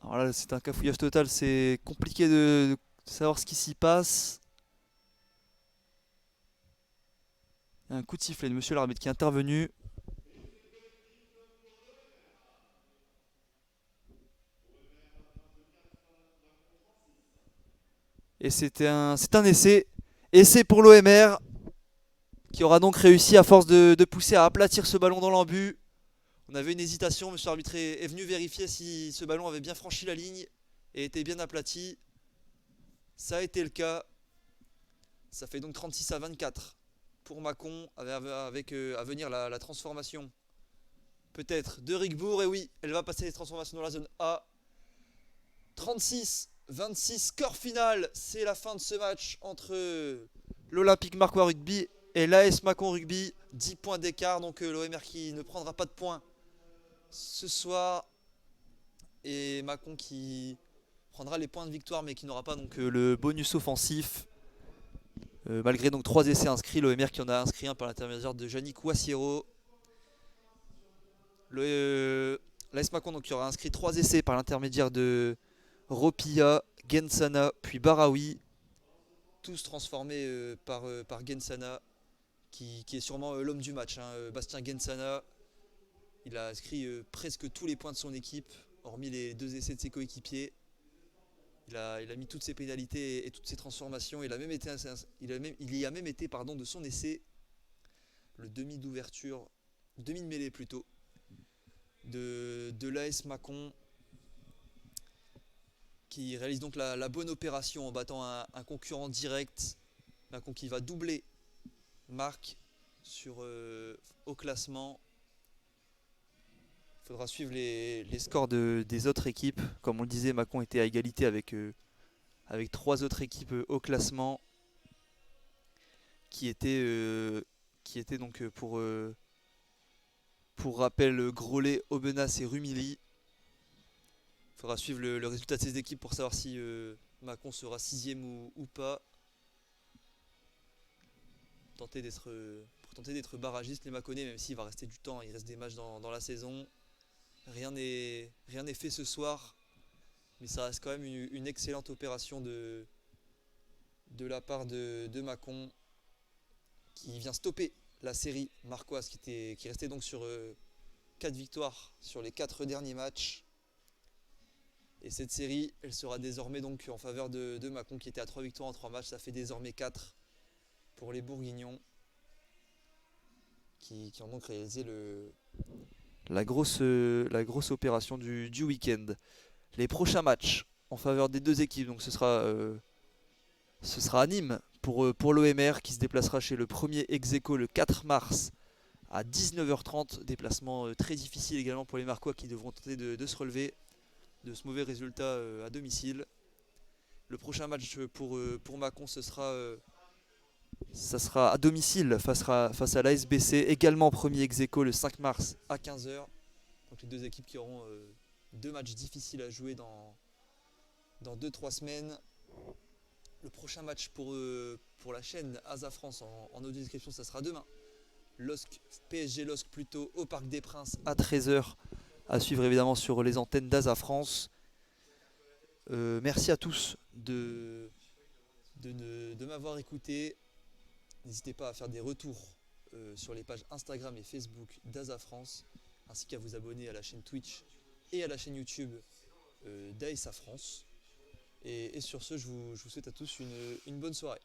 Alors là, c'est un cafouillage total. C'est compliqué de savoir ce qui s'y passe. Un coup de sifflet de monsieur l'arbitre qui est intervenu. Et c'est un essai. Essai pour l'OMR qui aura donc réussi à force de pousser à aplatir ce ballon dans l'embut. On avait une hésitation, monsieur l'arbitre est venu vérifier si ce ballon avait bien franchi la ligne et était bien aplati. Ça a été le cas. Ça fait donc 36-24 pour Mâcon avec à venir la transformation. Peut-être de Rigbourg, et oui, elle va passer les transformations dans la zone A. 36-26, score final, c'est la fin de ce match entre l'Olympique Marquois Rugby et l'AS Mâcon Rugby. 10 points d'écart, donc l'OMR qui ne prendra pas de points ce soir. Et Mâcon qui prendra les points de victoire mais qui n'aura pas donc le bonus offensif. Malgré donc 3 essais inscrits, l'OMR qui en a inscrit un par l'intermédiaire de Yannick Wassiero. L'AS Mâcon donc, qui aura inscrit 3 essais par l'intermédiaire de Ropia, Gensana puis Barawi. Tous transformés par Gensana qui est sûrement l'homme du match. Bastien Gensana, il a inscrit presque tous les points de son équipe, hormis les 2 essais de ses coéquipiers. Il a mis toutes ses pénalités et toutes ses transformations. Il y a même été de son essai, le demi d'ouverture, demi de mêlée plutôt, de l'AS Mâcon, qui réalise donc la bonne opération en battant un concurrent direct. Mâcon qui va doubler Marc au classement. Il faudra suivre les scores des autres équipes. Comme on le disait, Mâcon était à égalité avec 3 autres équipes au classement qui étaient donc pour rappel Groslay, Aubenas et Rumilly. Il faudra suivre le résultat de ces équipes pour savoir si Mâcon sera 6ème ou pas. Pour tenter d'être barragiste, les Mâconnais, même s'il va rester du temps, il reste des matchs dans la saison. Rien n'est fait ce soir, mais ça reste quand même une excellente opération de la part de Mâcon, qui vient stopper la série marquoise qui restait donc sur 4 victoires sur les 4 derniers matchs. Et cette série, elle sera désormais donc en faveur de Mâcon, qui était à 3 victoires en 3 matchs. Ça fait désormais 4 pour les Bourguignons, qui ont donc réalisé la grosse opération du week-end. Les prochains matchs en faveur des 2 équipes, donc ce sera à Nîmes pour l'OMR, qui se déplacera chez le premier ex-aequo le 4 mars à 19h30. Déplacement très difficile également pour les Marquois, qui devront tenter de se relever de ce mauvais résultat à domicile. Le prochain match pour Mâcon, ça sera à domicile face à l'ASBC, également premier ex-aequo le 5 mars à 15h. Donc les 2 équipes qui auront 2 matchs difficiles à jouer dans 2-3 semaines. Le prochain match pour la chaîne Asa France en audio-description, ça sera demain. PSG LOSC plutôt au Parc des Princes à 13h. À suivre évidemment sur les antennes d'Asa France. Merci à tous de m'avoir écouté. N'hésitez pas à faire des retours sur les pages Instagram et Facebook d'Asa France, ainsi qu'à vous abonner à la chaîne Twitch et à la chaîne YouTube d'ASA France. Et sur ce, je vous souhaite à tous une bonne soirée.